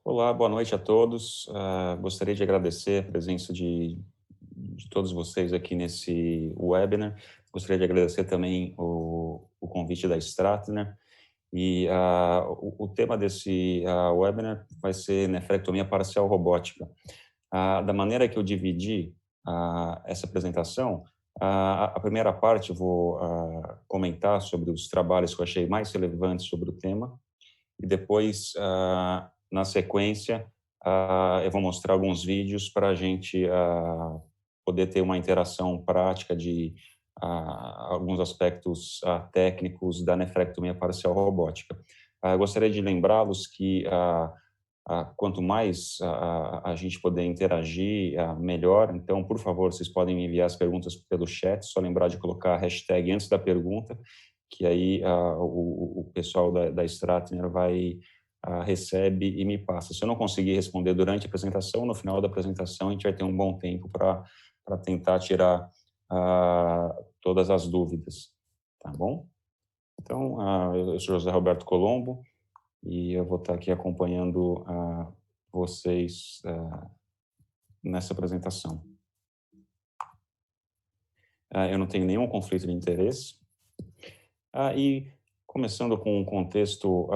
Olá, boa noite a todos. Gostaria de agradecer a presença de todos vocês aqui nesse webinar. Gostaria de agradecer também o convite da Stratner. E o tema desse webinar vai ser nefrectomia parcial robótica. Da maneira que eu dividi essa apresentação, a primeira parte eu vou comentar sobre os trabalhos que eu achei mais relevantes sobre o tema, e depois, na sequência, eu vou mostrar alguns vídeos para a gente poder ter uma interação prática de alguns aspectos técnicos da nefrectomia parcial robótica. Gostaria de lembrá-los que quanto mais a gente puder interagir, melhor. Então, por favor, vocês podem me enviar as perguntas pelo chat, só lembrar de colocar a hashtag antes da pergunta, que aí o pessoal da Stratner recebe e me passa. Se eu não conseguir responder durante a apresentação, no final da apresentação a gente vai ter um bom tempo para tentar tirar todas as dúvidas, tá bom? Então, eu sou José Roberto Colombo e eu vou estar aqui acompanhando vocês nessa apresentação. Eu não tenho nenhum conflito de interesse. E começando com o contexto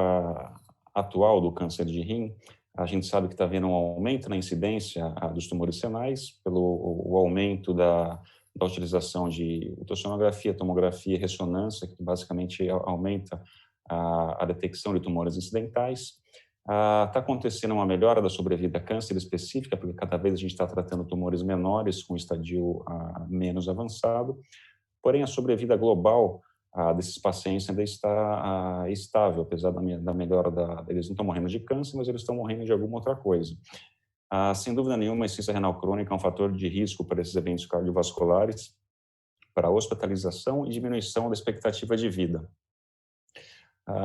atual do câncer de rim, a gente sabe que está havendo um aumento na incidência dos tumores renais pelo o aumento da utilização de ultrassonografia, tomografia e ressonância, que basicamente aumenta a detecção de tumores incidentais. Está acontecendo uma melhora da sobrevida a câncer específica, porque cada vez a gente está tratando tumores menores com estadio menos avançado, porém a sobrevida global desses pacientes ainda está estável, apesar da melhora eles não estão morrendo de câncer, mas eles estão morrendo de alguma outra coisa. Sem dúvida nenhuma, a insuficiência renal crônica é um fator de risco para esses eventos cardiovasculares, para hospitalização e diminuição da expectativa de vida.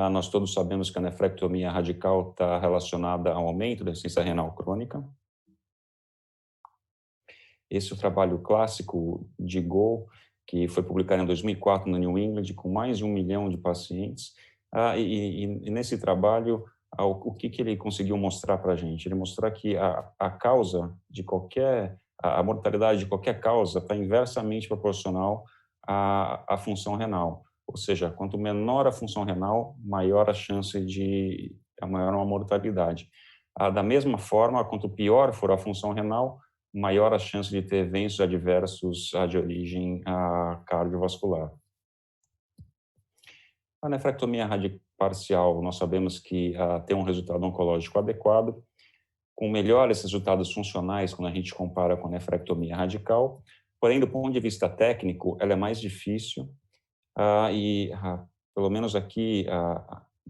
Nós todos sabemos que a nefrectomia radical está relacionada ao aumento da insuficiência renal crônica. Esse é o trabalho clássico de Go, que foi publicado em 2004 no New England, com mais de 1 milhão de pacientes. E nesse trabalho, o que ele conseguiu mostrar para a gente? Ele mostrou que a causa de a mortalidade de qualquer causa está inversamente proporcional à função renal. Ou seja, quanto menor a função renal, maior a chance maior a mortalidade. Da mesma forma, quanto pior for a função renal, maior a chance de ter eventos adversos de origem cardiovascular. A nefrectomia parcial, nós sabemos que tem um resultado oncológico adequado, com melhores resultados funcionais quando a gente compara com a nefrectomia radical, porém, do ponto de vista técnico, ela é mais difícil, pelo menos aqui,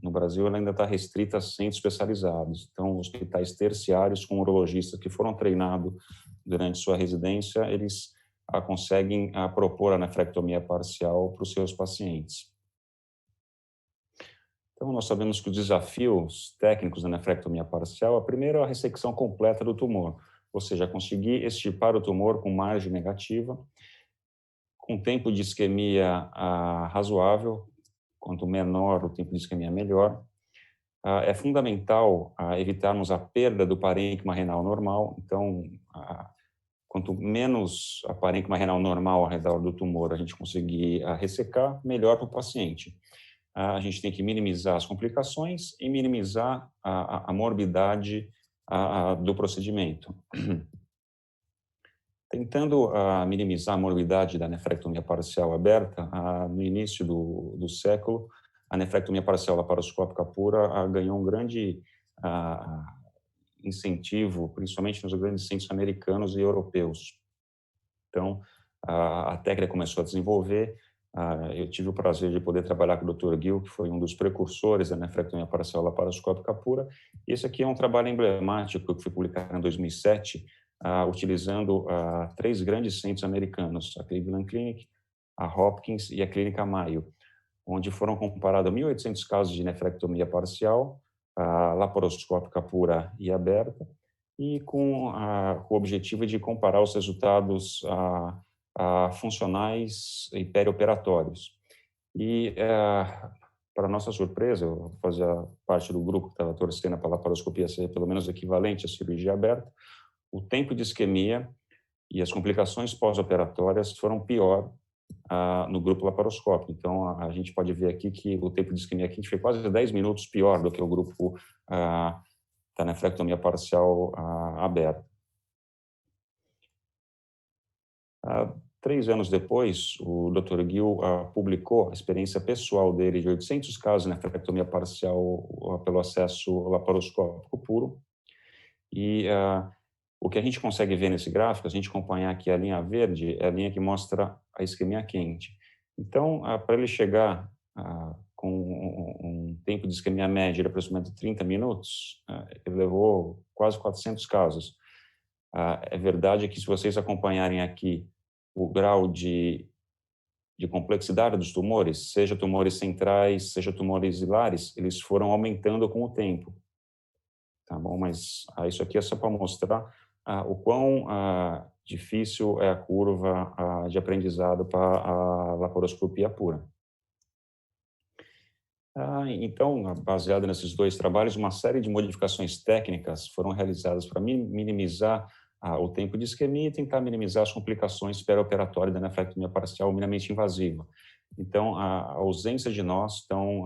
no Brasil ela ainda está restrita a centros especializados. Então, hospitais terciários com urologistas que foram treinados durante sua residência, eles conseguem propor a nefrectomia parcial para os seus pacientes. Então, nós sabemos que os desafios técnicos da nefrectomia parcial, a primeira é a ressecção completa do tumor, ou seja, conseguir extirpar o tumor com margem negativa, com tempo de isquemia razoável, quanto menor o tempo de isquemia, melhor. É fundamental evitarmos a perda do parênquima renal normal, então, quanto menos a parênquima renal normal ao redor do tumor a gente conseguir ressecar, melhor para o paciente. A gente tem que minimizar as complicações e minimizar a morbidade do procedimento. Tentando minimizar a morbidade da nefrectomia parcial aberta, no início do século, a nefrectomia parcial laparoscópica pura ganhou um grande incentivo, principalmente nos grandes centros americanos e europeus. Então, a técnica começou a desenvolver. Eu tive o prazer de poder trabalhar com o Dr. Gil, que foi um dos precursores da nefrectomia parcial laparoscópica pura. E esse aqui é um trabalho emblemático que foi publicado em 2007, utilizando 3 grandes centros americanos, a Cleveland Clinic, a Hopkins e a Clínica Mayo, onde foram comparados 1.800 casos de nefrectomia parcial, laparoscópica pura e aberta, e com o objetivo de comparar os resultados funcionais e perioperatórios. E, para nossa surpresa, eu fazia parte do grupo que estava torcendo para a laparoscopia ser pelo menos equivalente à cirurgia aberta. O tempo de isquemia e as complicações pós-operatórias foram pior no grupo laparoscópico. Então, a gente pode ver aqui que o tempo de isquemia aqui foi quase 10 minutos pior do que o grupo da nefrectomia parcial aberta. 3 anos depois, o Dr. Gil publicou a experiência pessoal dele de 800 casos de nefrectomia parcial pelo acesso laparoscópico puro. E o que a gente consegue ver nesse gráfico, a gente acompanhar aqui a linha verde, é a linha que mostra a isquemia quente. Então, para ele chegar com um tempo de isquemia média de aproximadamente 30 minutos, ele levou quase 400 casos. É verdade que se vocês acompanharem aqui o grau de complexidade dos tumores, seja tumores centrais, seja tumores hilares, eles foram aumentando com o tempo. Tá bom? Mas isso aqui é só para mostrar o quão difícil é a curva de aprendizado para a laparoscopia pura. Então, baseado nesses 2 trabalhos, uma série de modificações técnicas foram realizadas para minimizar o tempo de isquemia e tentar minimizar as complicações perioperatórias da nefrectomia parcial minimamente invasiva. Então, a ausência de nós, então,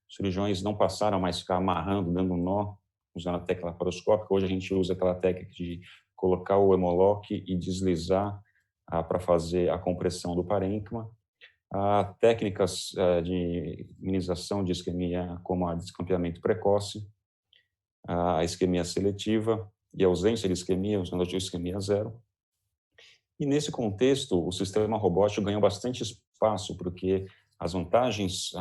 os cirurgiões não passaram mais a ficar amarrando, dando um nó, usando a técnica laparoscópica. Hoje a gente usa aquela técnica de colocar o hemolock e deslizar para fazer a compressão do parênquima. Técnicas de minimização de isquemia, como a descampeamento precoce, a isquemia seletiva e a ausência de isquemia, usando a isquemia zero. E nesse contexto, o sistema robótico ganhou bastante espaço, porque as vantagens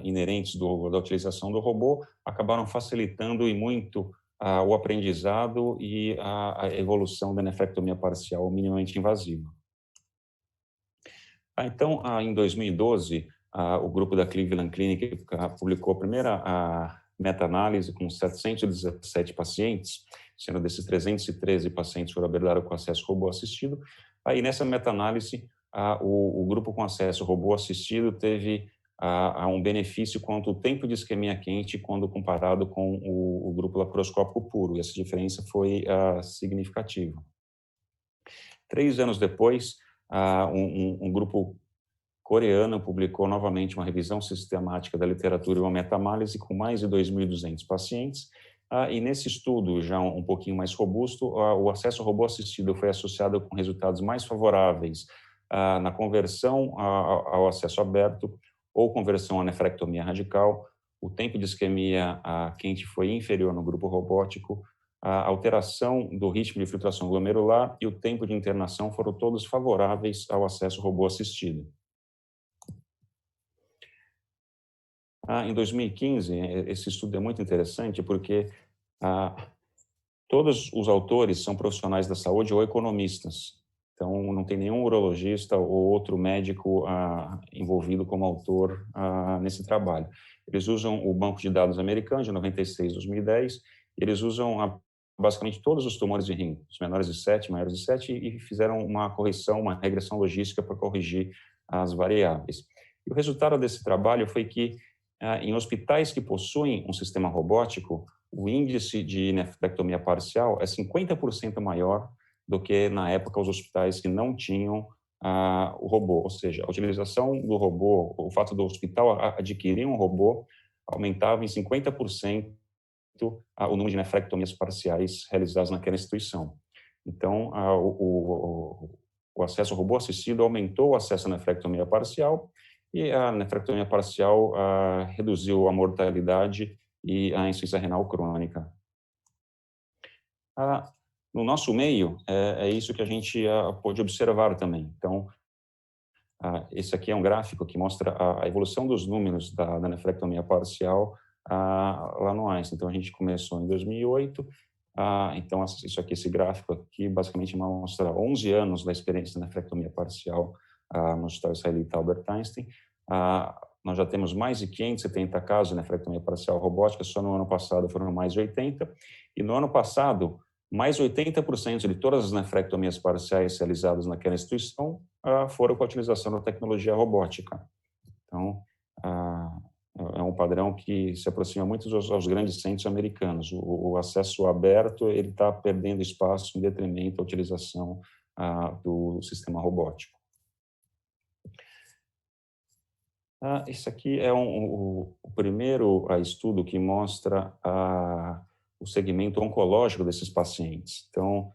inerentes da utilização do robô acabaram facilitando e muito o aprendizado e a evolução da nefrectomia parcial minimamente invasiva. Então, em 2012, o grupo da Cleveland Clinic publicou a primeira meta-análise com 717 pacientes, sendo desses 313 pacientes foram abordados com acesso robô assistido. Aí, nessa meta-análise, o grupo com acesso robô assistido teve um benefício quanto ao tempo de isquemia quente quando comparado com o grupo laparoscópico puro, e essa diferença foi significativa. 3 anos depois, um grupo coreano publicou novamente uma revisão sistemática da literatura e uma meta-análise com mais de 2.200 pacientes. E nesse estudo, já um pouquinho mais robusto, o acesso robô assistido foi associado com resultados mais favoráveis na conversão ao acesso aberto ou conversão à nefrectomia radical. O tempo de isquemia quente foi inferior no grupo robótico. A alteração do ritmo de filtração glomerular e o tempo de internação foram todos favoráveis ao acesso robô assistido. Em 2015, esse estudo é muito interessante porque ah, todos os autores são profissionais da saúde ou economistas. Então, não tem nenhum urologista ou outro médico envolvido como autor nesse trabalho. Eles usam o banco de dados americano de 96, 2010. Eles usam basicamente todos os tumores de rim, os menores de 7, maiores de 7, e fizeram uma correção, uma regressão logística para corrigir as variáveis. E o resultado desse trabalho foi que, em hospitais que possuem um sistema robótico, o índice de nefrectomia parcial é 50% maior do que, na época, os hospitais que não tinham o robô. Ou seja, a utilização do robô, o fato do hospital adquirir um robô, aumentava em 50% o número de nefrectomias parciais realizadas naquela instituição. Então, o acesso ao robô assistido aumentou o acesso à nefrectomia parcial, e a nefrectomia parcial reduziu a mortalidade e a insuficiência renal crônica. No nosso meio, é isso que a gente pôde observar também. Então, esse aqui é um gráfico que mostra a evolução dos números da nefrectomia parcial lá no Einstein. Então, a gente começou em 2008. Então, isso aqui, esse gráfico aqui, basicamente mostra 11 anos da experiência da nefrectomia parcial no Hospital Israelita Albert Einstein. Nós já temos mais de 570 casos de nefrectomia parcial robótica, só no ano passado foram mais de 80. E no ano passado, mais 80% de todas as nefrectomias parciais realizadas naquela instituição foram com a utilização da tecnologia robótica. Então, é um padrão que se aproxima muito aos grandes centros americanos. O acesso aberto ele está perdendo espaço em detrimento da utilização do sistema robótico. Esse aqui é o primeiro estudo que mostra o segmento oncológico desses pacientes. Então,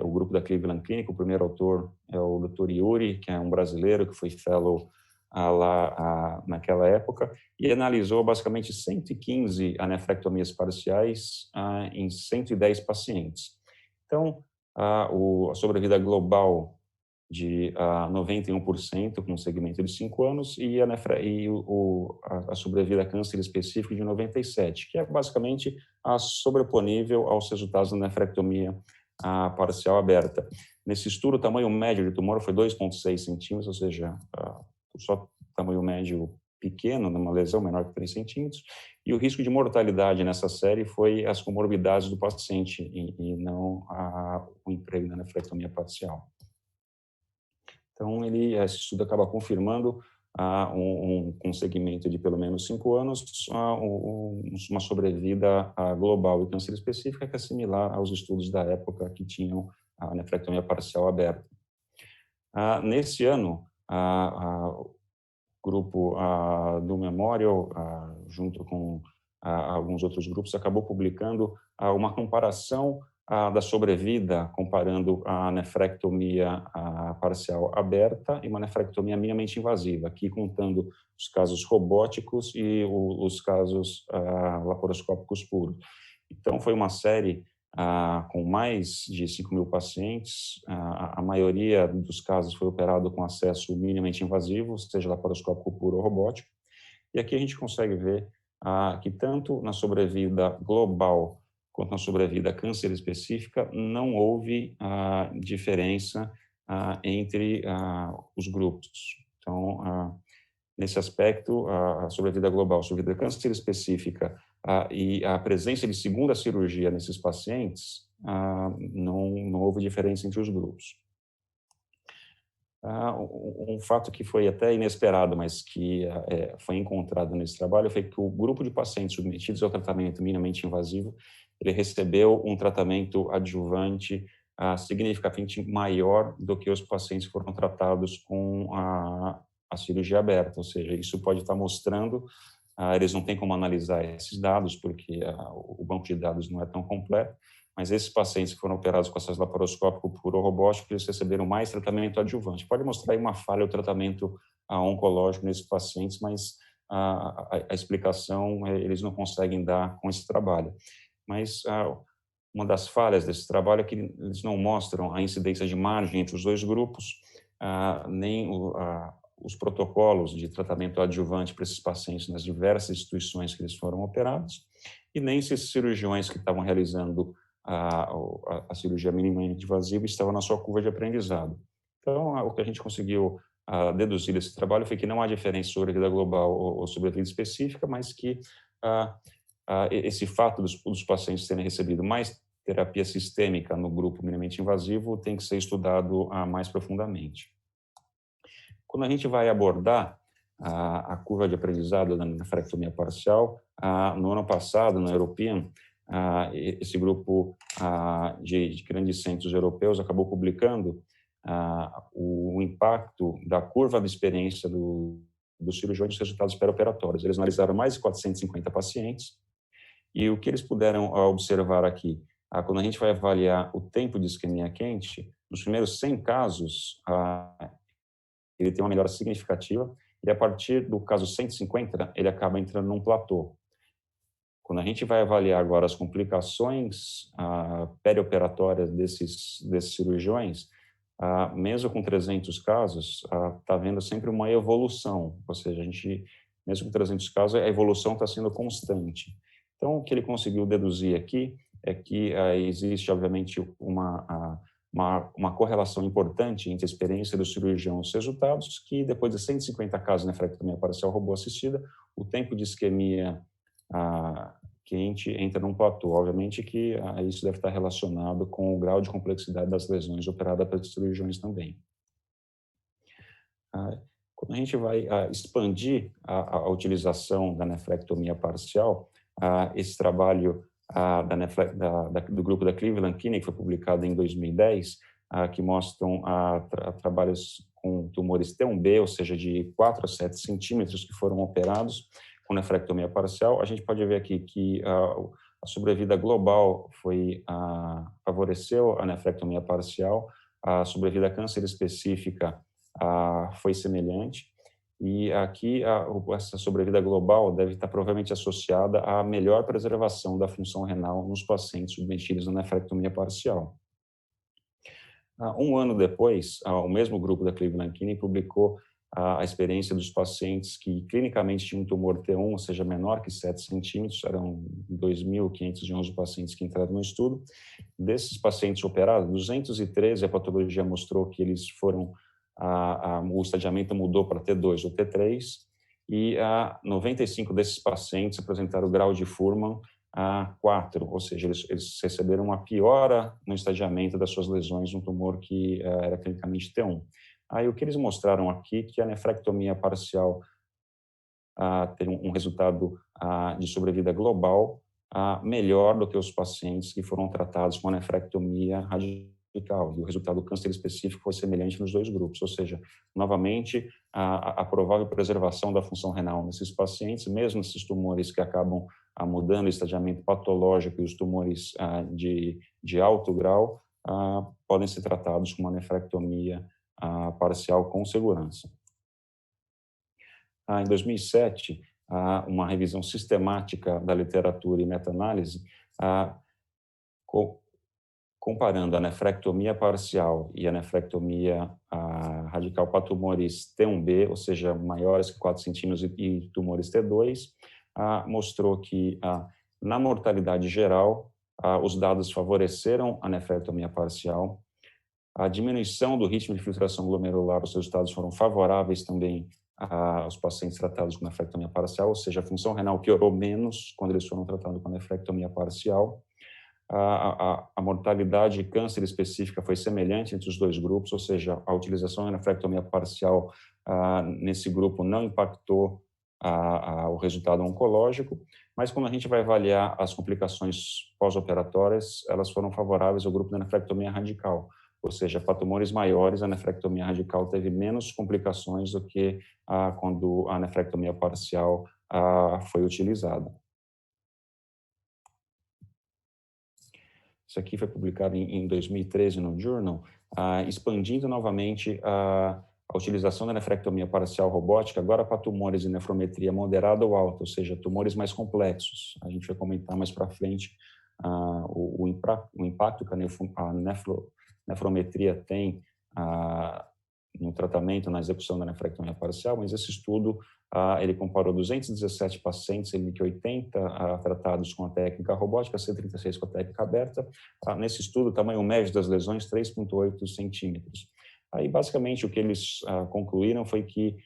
o grupo da Cleveland Clinic, o primeiro autor é o Dr. Yuri, que é um brasileiro que foi fellow lá naquela época, e analisou basicamente 115 nefrectomias parciais em 110 pacientes. Então, a sobrevida global de 91%, com um segmento de 5 anos, e a sobrevida a câncer específico de 97%, que é basicamente sobreponível aos resultados da nefrectomia parcial aberta. Nesse estudo, o tamanho médio de tumor foi 2,6 centímetros, ou seja, só tamanho médio pequeno, numa lesão menor que 3 centímetros, e o risco de mortalidade nessa série foi as comorbidades do paciente e não o emprego da nefrectomia parcial. Então, esse estudo acaba confirmando um segmento de pelo menos 5 anos, uma sobrevida global e câncer específica que é similar aos estudos da época que tinham a nefrectomia parcial aberta. Nesse ano, o grupo do Memorial, junto com alguns outros grupos, acabou publicando uma comparação da sobrevida, comparando a nefrectomia parcial aberta e uma nefrectomia minimamente invasiva, aqui contando os casos robóticos e os casos laparoscópicos puros. Então, foi uma série com mais de 5.000 pacientes. A maioria dos casos foi operado com acesso minimamente invasivo, seja laparoscópico puro ou robótico. E aqui a gente consegue ver que tanto na sobrevida global quanto na sobrevida câncer específica, não houve diferença entre os grupos. Então, nesse aspecto, a sobrevida global, a sobrevida câncer específica e a presença de segunda cirurgia nesses pacientes, não houve diferença entre os grupos. Um fato que foi até inesperado, mas que foi encontrado nesse trabalho, foi que o grupo de pacientes submetidos ao tratamento minimamente invasivo, ele recebeu um tratamento adjuvante significativamente maior do que os pacientes que foram tratados com a cirurgia aberta, ou seja, isso pode estar mostrando, eles não têm como analisar esses dados, porque o banco de dados não é tão completo, mas esses pacientes que foram operados com acesso laparoscópico puro ou robótico, eles receberam mais tratamento adjuvante. Pode mostrar aí uma falha no tratamento oncológico nesses pacientes, mas a explicação eles não conseguem dar com esse trabalho. Mas uma das falhas desse trabalho é que eles não mostram a incidência de margem entre os dois grupos, nem os protocolos de tratamento adjuvante para esses pacientes nas diversas instituições que eles foram operados, e nem se esses cirurgiões que estavam realizando a cirurgia minimamente invasiva estavam na sua curva de aprendizado. Então, o que a gente conseguiu deduzir desse trabalho foi que não há diferença sobre a vida global ou sobre a vida específica, mas que esse fato dos pacientes terem recebido mais terapia sistêmica no grupo minimamente invasivo tem que ser estudado mais profundamente. Quando a gente vai abordar a curva de aprendizado da nefrectomia parcial, no ano passado, no European, esse grupo de grandes centros europeus acabou publicando o impacto da curva de experiência dos cirurgiões nos resultados pré-operatórios. Eles analisaram mais de 450 pacientes e o que eles puderam observar aqui, quando a gente vai avaliar o tempo de isquemia quente, nos primeiros 100 casos, ele tem uma melhora significativa e a partir do caso 150, ele acaba entrando num platô. Quando a gente vai avaliar agora as complicações perioperatórias desses cirurgiões, mesmo com 300 casos, está havendo sempre uma evolução, ou seja, a gente, mesmo com 300 casos, a evolução está sendo constante. Então, o que ele conseguiu deduzir aqui é que existe, obviamente, uma correlação importante entre a experiência do cirurgião e os resultados, que depois de 150 casos de nefrectomia parcial robô assistida, o tempo de isquemia quente entra num platô. Obviamente que isso deve estar relacionado com o grau de complexidade das lesões operadas pelos cirurgiões também. Quando a gente vai expandir a utilização da nefrectomia parcial, esse trabalho do grupo da Cleveland Clinic foi publicado em 2010, que mostram trabalhos com tumores T1B, ou seja, de 4 a 7 centímetros que foram operados com nefrectomia parcial. A gente pode ver aqui que a sobrevida global favoreceu a nefrectomia parcial, a sobrevida câncer específica foi semelhante, e aqui essa sobrevida global deve estar provavelmente associada à melhor preservação da função renal nos pacientes submetidos à nefrectomia parcial. Um ano depois, o mesmo grupo da Cleveland Clinic publicou a experiência dos pacientes que clinicamente tinham um tumor T1, ou seja, menor que 7 centímetros, eram 2.511 pacientes que entraram no estudo. Desses pacientes operados, 213, a patologia mostrou que eles foram, o estadiamento mudou para T2 ou T3, e 95 desses pacientes apresentaram o grau de Fuhrmann 4, ou seja, eles receberam uma piora no estadiamento das suas lesões num tumor que era clinicamente T1. Aí o que eles mostraram aqui que a nefrectomia parcial tem um resultado de sobrevida global melhor do que os pacientes que foram tratados com a nefrectomia radical. E o resultado do câncer específico foi semelhante nos dois grupos, ou seja, novamente, a provável preservação da função renal nesses pacientes, mesmo esses tumores que acabam mudando o estadiamento patológico e os tumores de alto grau, podem ser tratados com uma nefrectomia parcial com segurança. Em 2007, uma revisão sistemática da literatura e meta-análise, comparando a nefrectomia parcial e a nefrectomia radical para tumores T1B, ou seja, maiores que 4 centímetros e tumores T2, mostrou que na mortalidade geral, os dados favoreceram a nefrectomia parcial. A diminuição do ritmo de filtração glomerular, os resultados foram favoráveis também aos pacientes tratados com nefrectomia parcial, ou seja, a função renal piorou menos quando eles foram tratados com nefrectomia parcial. A mortalidade de câncer específica foi semelhante entre os dois grupos, ou seja, a utilização da nefrectomia parcial nesse grupo não impactou o resultado oncológico, mas quando a gente vai avaliar as complicações pós-operatórias, elas foram favoráveis ao grupo da nefrectomia radical. Ou seja, para tumores maiores, a nefrectomia radical teve menos complicações do que quando a nefrectomia parcial foi utilizada. Isso aqui foi publicado em 2013 no Journal, expandindo novamente a utilização da nefrectomia parcial robótica agora para tumores de nefrometria moderada ou alta, ou seja, tumores mais complexos. A gente vai comentar mais para frente o impacto que a nefrometria tem no tratamento, na execução da nefrectomia parcial, mas esse estudo ele comparou 217 pacientes, sendo que 80 tratados com a técnica robótica, 136 com a técnica aberta. Nesse estudo, o tamanho médio das lesões, 3,8 centímetros. Aí, basicamente, o que eles concluíram foi que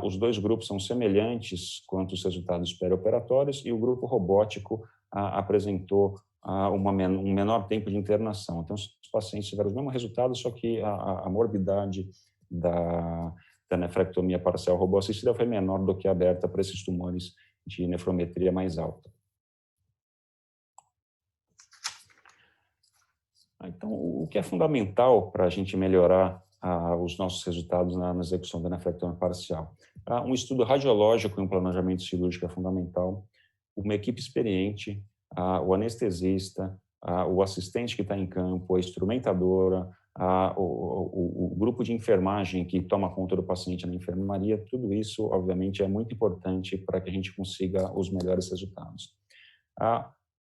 os dois grupos são semelhantes quanto aos resultados pré-operatórios e o grupo robótico apresentou um menor tempo de internação. Então, os pacientes tiveram os mesmos resultados, só que a morbidade da nefrectomia parcial robô-assistida foi menor do que a aberta para esses tumores de nefrometria mais alta. Então, o que é fundamental para a gente melhorar os nossos resultados na execução da nefrectomia parcial? Um estudo radiológico e um planejamento cirúrgico é fundamental, uma equipe experiente, o anestesista, o assistente que está em campo, a instrumentadora, o grupo de enfermagem que toma conta do paciente na enfermaria, tudo isso, obviamente, é muito importante para que a gente consiga os melhores resultados.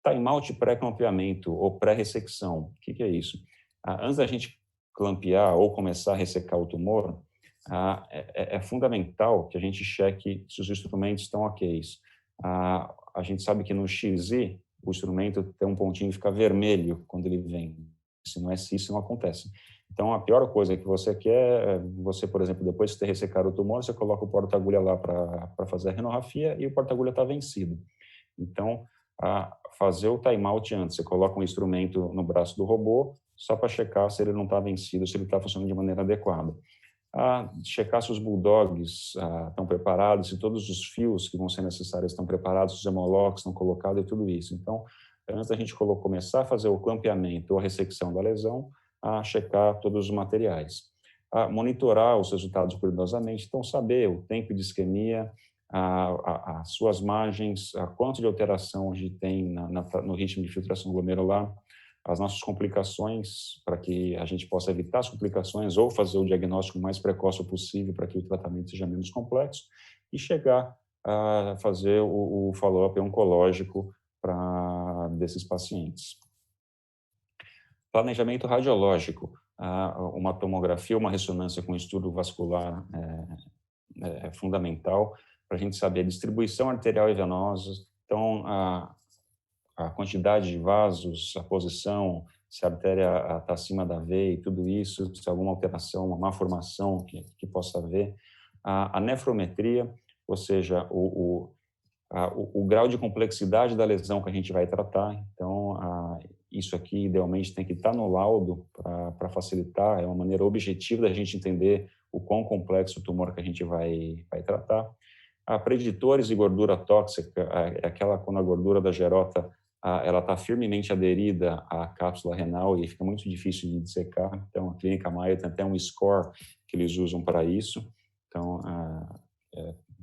Time-out pré-clampeamento ou pré-ressecção, o que é isso? Antes da gente clampear ou começar a ressecar o tumor, é fundamental que a gente cheque se os instrumentos estão ok. A gente sabe que no XY, o instrumento tem um pontinho que fica vermelho quando ele vem. Se não é assim, isso não acontece. Então, a pior coisa que você quer, você, por exemplo, depois de ter ressecado o tumor, você coloca o porta-agulha lá para fazer a renorrafia e o porta-agulha está vencido. Então, fazer o time-out antes, você coloca um instrumento no braço do robô só para checar se ele não está vencido, se ele está funcionando de maneira adequada. Checar se os bulldogs estão preparados, se todos os fios que vão ser necessários estão preparados, se os hemolocks estão colocados e tudo isso. Então, antes da gente começar a fazer o clampeamento ou a ressecção da lesão, checar todos os materiais. Monitorar os resultados cuidadosamente, então saber o tempo de isquemia, as suas margens, quanto de alteração a gente tem no ritmo de filtração glomerular, as nossas complicações, para que a gente possa evitar as complicações ou fazer o diagnóstico mais precoce possível para que o tratamento seja menos complexo e chegar a fazer o follow-up oncológico desses pacientes. Planejamento radiológico, uma tomografia, uma ressonância com estudo vascular é fundamental para a gente saber a distribuição arterial e venosa, então a quantidade de vasos, a posição, se a artéria está acima da veia e tudo isso, se há alguma alteração, uma malformação que possa haver. A nefrometria, ou seja, o grau de complexidade da lesão que a gente vai tratar. Então, isso aqui, idealmente, tem que estar no laudo para facilitar, é uma maneira objetiva da gente entender o quão complexo o tumor que a gente vai tratar. Preditores de gordura tóxica, é aquela quando a gordura da gerota ela está firmemente aderida à cápsula renal e fica muito difícil de dissecar. Então, a clínica Mayo tem até um score que eles usam para isso. Então,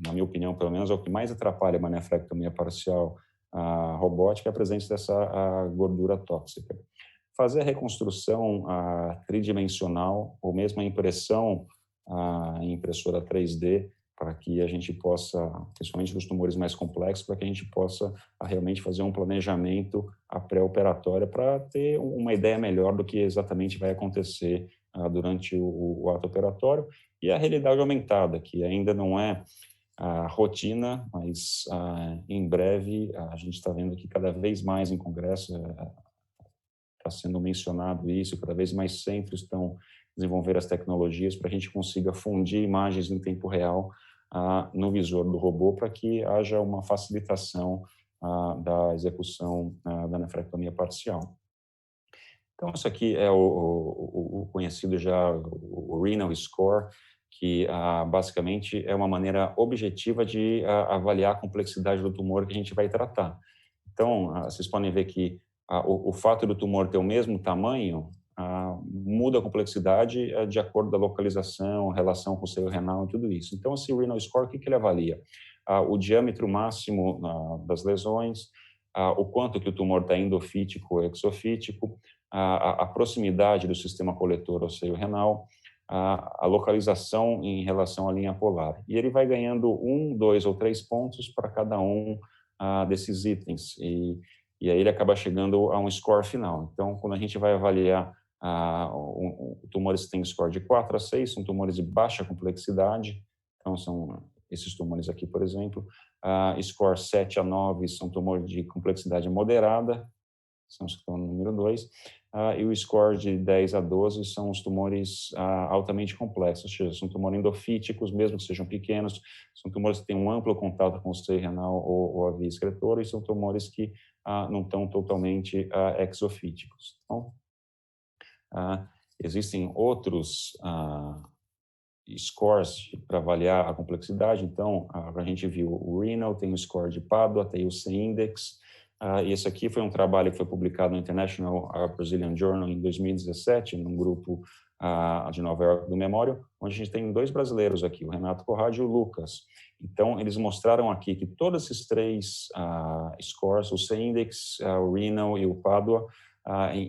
na minha opinião, pelo menos, é o que mais atrapalha uma nefrectomia parcial robótica, é a presença dessa gordura tóxica. Fazer a reconstrução tridimensional ou mesmo a impressão em impressora 3D, para que a gente possa, principalmente nos tumores mais complexos, para que a gente possa realmente fazer um planejamento pré-operatório para ter uma ideia melhor do que exatamente vai acontecer durante o ato operatório. E a realidade aumentada, que ainda não é a rotina, mas em breve a gente está vendo que cada vez mais em congresso está sendo mencionado isso, cada vez mais centros estão desenvolvendo as tecnologias para a gente consiga fundir imagens em tempo real no visor do robô para que haja uma facilitação da execução da nefrectomia parcial. Então, isso aqui é o conhecido já, o Renal Score, que basicamente é uma maneira objetiva de avaliar a complexidade do tumor que a gente vai tratar. Então, vocês podem ver que o fato do tumor ter o mesmo tamanho muda a complexidade de acordo com a localização, relação com o seio renal e tudo isso. Então, esse Renal Score, o que ele avalia? O diâmetro máximo das lesões, o quanto que o tumor está endofítico ou exofítico, a proximidade do sistema coletor ao seio renal, a localização em relação à linha polar. E ele vai ganhando 1, 2 ou 3 pontos para cada um desses itens. E aí ele acaba chegando a um score final. Então, quando a gente vai avaliar Tumores têm score de 4 a 6, são tumores de baixa complexidade, então são esses tumores aqui, por exemplo. Score 7 a 9 são tumores de complexidade moderada, são os que estão no número 2, e o score de 10 a 12 são os tumores altamente complexos, ou seja, são tumores endofíticos, mesmo que sejam pequenos, são tumores que têm um amplo contato com o seio renal ou a via excretora, e são tumores que não estão totalmente exofíticos. Então, existem outros scores para avaliar a complexidade, então, a gente viu o renal, tem o score de Padua, tem o C-index, e esse aqui foi um trabalho que foi publicado no International Brazilian Journal em 2017, num grupo de Nova York do Memorial, onde a gente tem 2 brasileiros aqui, o Renato Corrado e o Lucas. Então, eles mostraram aqui que todos esses 3 scores, o C-index, o renal e o Padua,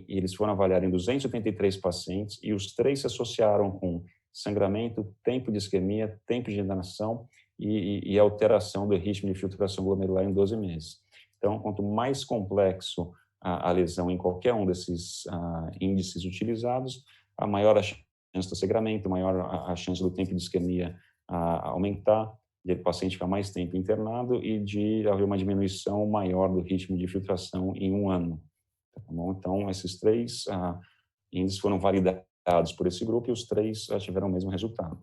eles foram avaliados em 283 pacientes e os 3 se associaram com sangramento, tempo de isquemia, tempo de intubação e alteração do ritmo de filtração glomerular em 12 meses. Então, quanto mais complexo a lesão em qualquer um desses índices utilizados, a maior a chance do sangramento, maior a chance do tempo de isquemia aumentar, de o paciente ficar mais tempo internado e de haver uma diminuição maior do ritmo de filtração em 1 ano. Tá bom? Então, esses 3 índices foram validados por esse grupo e os 3 tiveram o mesmo resultado.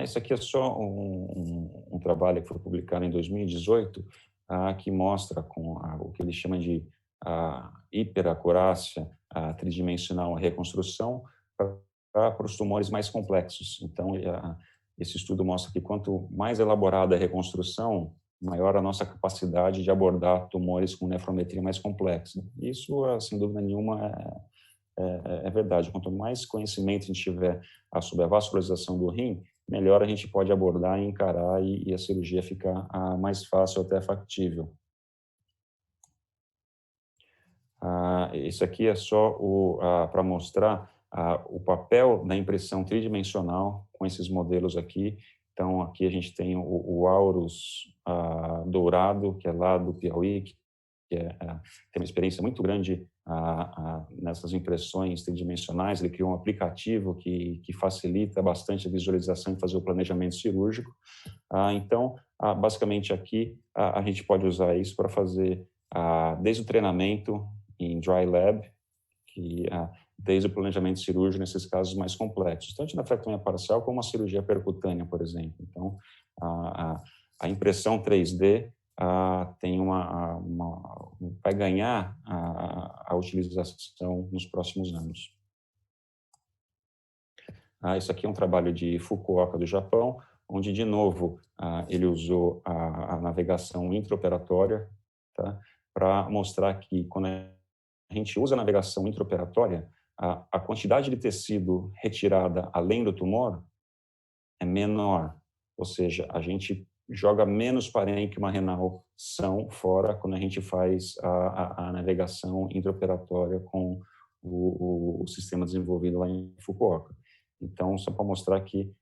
Isso aqui é só um trabalho que foi publicado em 2018, que mostra com o que ele chama de hiperacurácia tridimensional reconstrução para os tumores mais complexos. Então, esse estudo mostra que quanto mais elaborada a reconstrução, maior a nossa capacidade de abordar tumores com nefrometria mais complexa. Isso, sem dúvida nenhuma, é verdade. Quanto mais conhecimento a gente tiver sobre a vascularização do rim, melhor a gente pode abordar e encarar e a cirurgia ficar mais fácil, até factível. Isso aqui é só para mostrar o papel da impressão tridimensional com esses modelos aqui. Então, aqui a gente tem o Aurus dourado, que é lá do Piauí, que tem uma experiência muito grande nessas impressões tridimensionais. Ele criou um aplicativo que facilita bastante a visualização e fazer o planejamento cirúrgico. Então, basicamente aqui, a gente pode usar isso para fazer desde o treinamento em dry lab, desde o planejamento cirúrgico nesses casos mais complexos, tanto na nefrectomia parcial como a cirurgia percutânea, por exemplo. Então, a impressão 3D tem vai ganhar a utilização nos próximos anos. Isso aqui é um trabalho de Fukuoka, do Japão, onde, de novo, ele usou a navegação intraoperatória, tá, para mostrar que, quando a gente usa a navegação intraoperatória, a quantidade de tecido retirada além do tumor é menor, ou seja, a gente joga menos parênquima renal são fora quando a gente faz a navegação intraoperatória com o sistema desenvolvido lá em Fukuoka. Então, só para mostrar que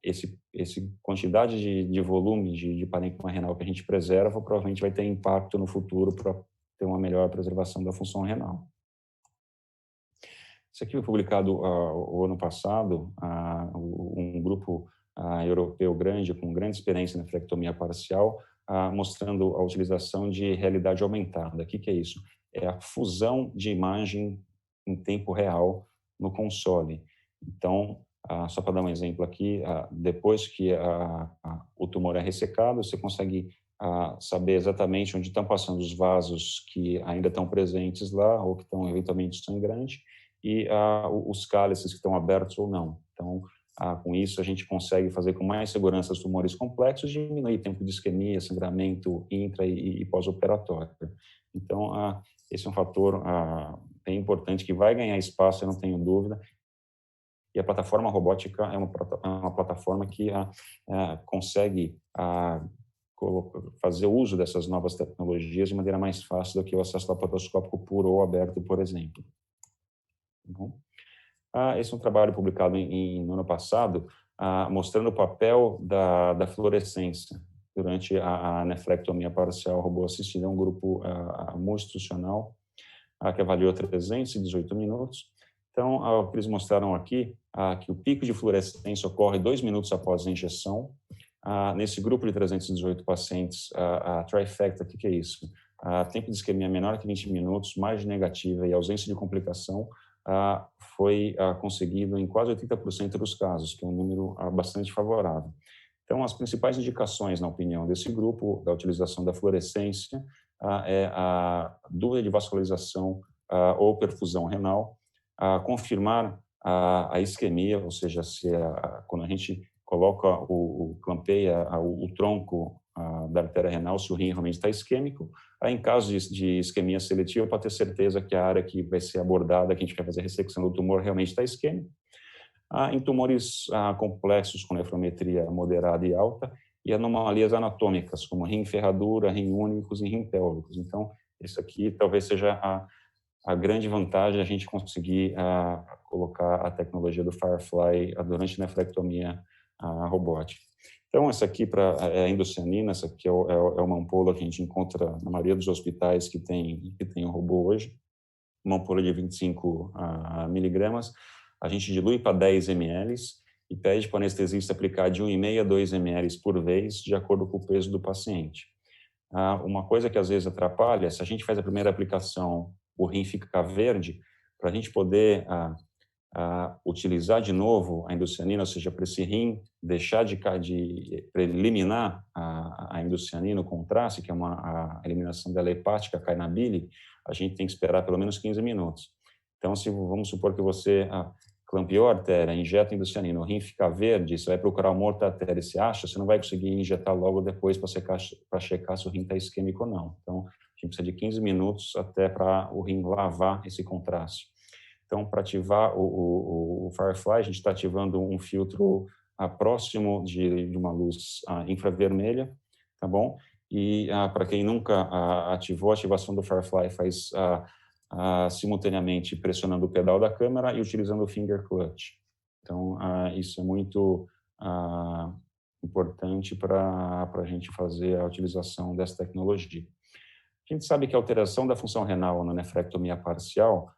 esse quantidade de volume de parênquima renal que a gente preserva provavelmente vai ter impacto no futuro para ter uma melhor preservação da função renal. Isso aqui foi publicado o ano passado, um grupo europeu grande, com grande experiência na nefrectomia parcial, mostrando a utilização de realidade aumentada. O que é isso? É a fusão de imagem em tempo real no console. Então, só para dar um exemplo aqui, depois que o tumor é ressecado, você consegue saber exatamente onde estão passando os vasos que ainda estão presentes lá ou que estão eventualmente sangrantes e os cálices que estão abertos ou não. Então, com isso, a gente consegue fazer com mais segurança os tumores complexos, diminuir tempo de isquemia, sangramento intra e pós-operatório. Então, esse é um fator bem importante que vai ganhar espaço, eu não tenho dúvida. E a plataforma robótica é uma plataforma que consegue fazer uso dessas novas tecnologias de maneira mais fácil do que o acesso laparoscópico puro ou aberto, por exemplo. Bom, esse é um trabalho publicado no ano passado, mostrando o papel da fluorescência durante a nefrectomia parcial robô assistida. É um grupo multi-institucional que avaliou 318 minutos. Então, o que eles mostraram aqui, que o pico de fluorescência ocorre 2 minutos após a injeção. Nesse grupo de 318 pacientes, a trifecta, o que é isso? Tempo de isquemia menor que 20 minutos, margem negativa e ausência de complicação, foi conseguido em quase 80% dos casos, que é um número bastante favorável. Então, as principais indicações, na opinião desse grupo, da utilização da fluorescência, é a dúvida de vascularização ou perfusão renal, confirmar a isquemia, ou seja, quando a gente coloca clampeia o tronco da artéria renal, se o rim realmente está isquêmico. Em caso de isquemia seletiva, para ter certeza que a área que vai ser abordada, que a gente quer fazer ressecção do tumor, realmente está isquêmica. Em tumores complexos com nefrometria moderada e alta, e anomalias anatômicas, como rim ferradura, rim únicos e rim pélvicos. Então, isso aqui talvez seja a grande vantagem a gente conseguir colocar a tecnologia do Firefly durante a nefrectomia robótica. Então, essa aqui é a indocianina, essa aqui é uma ampola que a gente encontra na maioria dos hospitais que tem o robô hoje, uma ampola de 25 miligramas, a gente dilui para 10 ml e pede para o anestesista aplicar de 1,5 a 2 ml por vez, de acordo com o peso do paciente. Uma coisa que às vezes atrapalha, se a gente faz a primeira aplicação, o rim fica verde, para a gente poder utilizar de novo a indocianina, ou seja, para esse rim deixar para eliminar a indocianina, o contraste, que é a eliminação dela hepática, cai na bile, a gente tem que esperar pelo menos 15 minutos. Então, se vamos supor que você clampeou a artéria, injeta indocianina, o rim fica verde, você vai procurar o morto da artéria e se acha, você não vai conseguir injetar logo depois para checar se o rim está isquêmico ou não. Então, a gente precisa de 15 minutos até para o rim lavar esse contraste. Então, para ativar o Firefly, a gente está ativando um filtro próximo de uma luz infravermelha, tá bom? E para quem nunca ativou, a ativação do Firefly faz simultaneamente pressionando o pedal da câmera e utilizando o finger clutch. Então, isso é muito importante para a gente fazer a utilização dessa tecnologia. A gente sabe que a alteração da função renal na nefrectomia parcial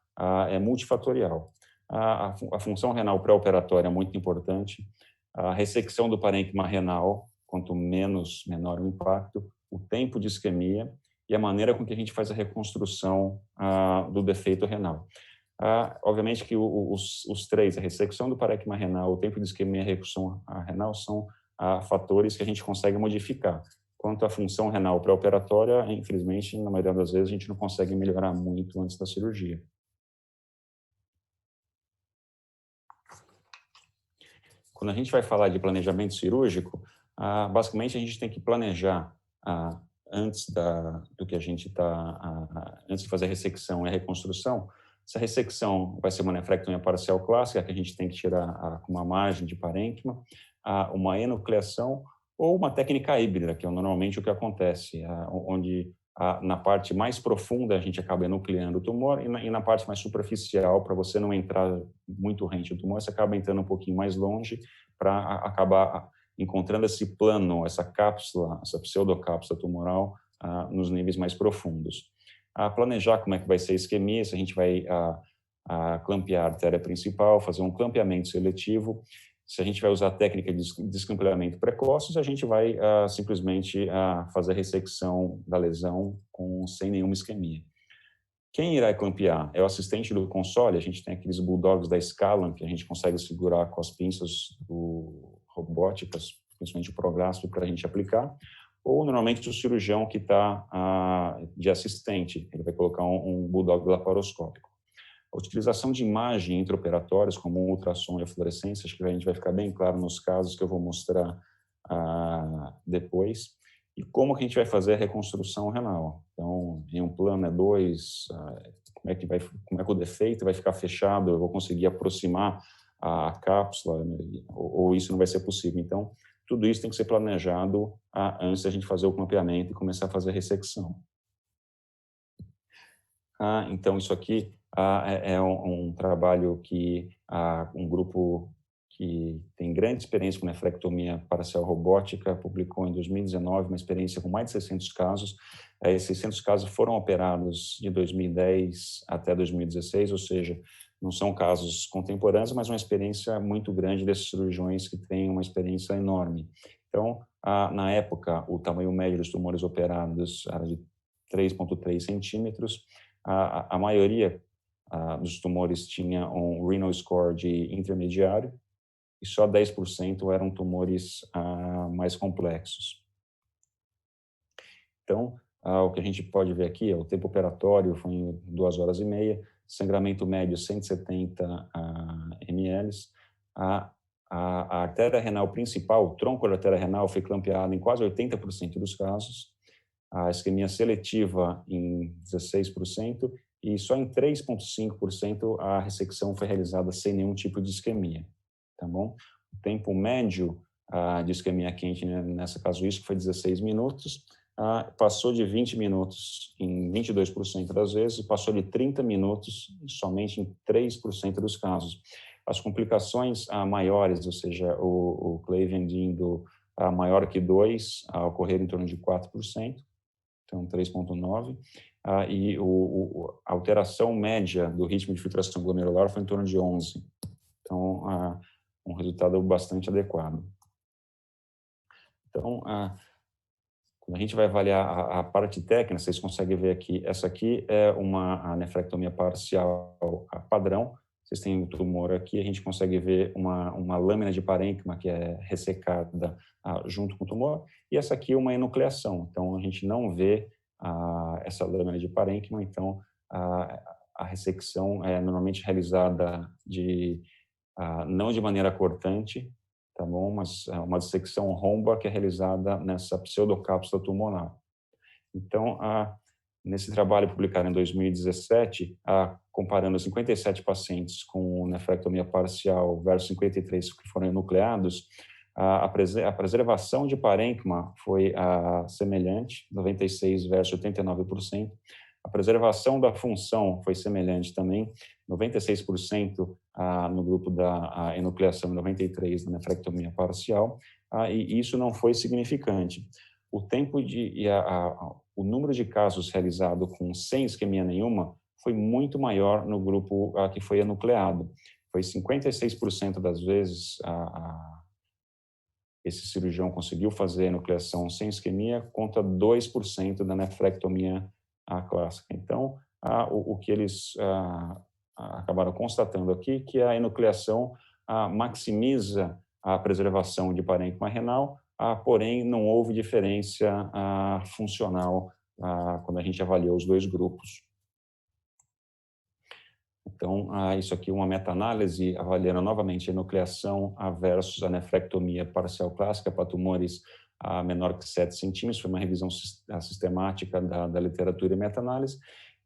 é multifatorial. A função renal pré-operatória é muito importante. A ressecção do parênquima renal, quanto menor o impacto, o tempo de isquemia e a maneira com que a gente faz a reconstrução do defeito renal. Obviamente que os três, a ressecção do parênquima renal, o tempo de isquemia e a reconstrução renal, são fatores que a gente consegue modificar. Quanto à função renal pré-operatória, infelizmente, na maioria das vezes, a gente não consegue melhorar muito antes da cirurgia. Quando a gente vai falar de planejamento cirúrgico, basicamente a gente tem que planejar antes do que a gente antes de fazer a ressecção e a reconstrução. Se a ressecção vai ser uma nefrectomia parcial clássica, que a gente tem que tirar com uma margem de parênquima, uma enucleação ou uma técnica híbrida, que é normalmente o que acontece, onde na parte mais profunda a gente acaba enucleando o tumor e na parte mais superficial, para você não entrar muito rente no tumor, você acaba entrando um pouquinho mais longe para acabar encontrando esse plano, essa cápsula, essa pseudocápsula tumoral nos níveis mais profundos. Planejar como é que vai ser a isquemia, se a gente vai clampear a artéria principal, fazer um clampeamento seletivo. Se a gente vai usar a técnica de descampeamento precoce, a gente vai simplesmente fazer a ressecção da lesão sem nenhuma isquemia. Quem irá clampear é o assistente do console. A gente tem aqueles bulldogs da Scalan que a gente consegue segurar com as pinças robóticas, principalmente o Prograsp, para a gente aplicar. Ou, normalmente, o cirurgião que está de assistente. Ele vai colocar um bulldog laparoscópico. A utilização de imagem intraoperatórias, como o ultrassom e a fluorescência, acho que a gente vai ficar bem claro nos casos que eu vou mostrar depois. E como que a gente vai fazer a reconstrução renal. Então, em um plano E2, como é que o defeito vai ficar fechado, eu vou conseguir aproximar a cápsula, né, ou isso não vai ser possível. Então, tudo isso tem que ser planejado antes da gente fazer o clampeamento e começar a fazer a ressecção. Então, isso aqui é um trabalho que um grupo que tem grande experiência com nefrectomia parcial robótica publicou em 2019 uma experiência com mais de 600 casos. Esses 600 casos foram operados de 2010 até 2016, ou seja, não são casos contemporâneos, mas uma experiência muito grande desses cirurgiões que têm uma experiência enorme. Então, na época, o tamanho médio dos tumores operados era de 3,3 centímetros. A maioria dos tumores tinha um renal score de intermediário e só 10% eram tumores mais complexos. Então, o que a gente pode ver aqui é o tempo operatório foi em 2 horas e meia, sangramento médio 170 ml. A artéria renal principal, o tronco da artéria renal, foi clampeado em quase 80% dos casos, a isquemia seletiva em 16% e só em 3,5% a ressecção foi realizada sem nenhum tipo de isquemia, tá bom? O tempo médio de isquemia quente, né, nessa casuística, foi 16 minutos, passou de 20 minutos em 22% das vezes e passou de 30 minutos somente em 3% dos casos. As complicações maiores, ou seja, o Clavien indo maior que 2, ocorreram em torno de 4%, então 3,9%, e a alteração média do ritmo de filtração glomerular foi em torno de 11%. Então, um resultado bastante adequado. Então, quando a gente vai avaliar a parte técnica, vocês conseguem ver aqui, essa aqui é uma nefrectomia parcial padrão. Vocês têm o tumor aqui, a gente consegue ver uma lâmina de parênquima que é ressecada junto com o tumor, e essa aqui é uma enucleação. Então, a gente não vê essa lâmina de parênquima, então a ressecção é normalmente realizada não de maneira cortante, tá bom? Mas é uma dissecção romba que é realizada nessa pseudocápsula tumoral. Então, nesse trabalho publicado em 2017, comparando 57 pacientes com nefrectomia parcial versus 53 que foram enucleados, a preservação de parênquima foi semelhante, 96 versus 89%. A preservação da função foi semelhante também, 96% no grupo da enucleação e 93% na nefrectomia parcial, e isso não foi significante. O tempo o número de casos realizado sem isquemia nenhuma foi muito maior no grupo que foi enucleado. Foi 56% das vezes esse cirurgião conseguiu fazer a enucleação sem isquemia contra 2% da nefrectomia clássica. Então, o que eles acabaram constatando aqui que a enucleação maximiza a preservação de parênquima renal, porém não houve diferença funcional quando a gente avaliou os dois grupos. Então, isso aqui é uma meta-análise avaliando novamente a enucleação versus a nefrectomia parcial clássica para tumores menor que 7 centímetros. Foi uma revisão sistemática da literatura e meta-análise.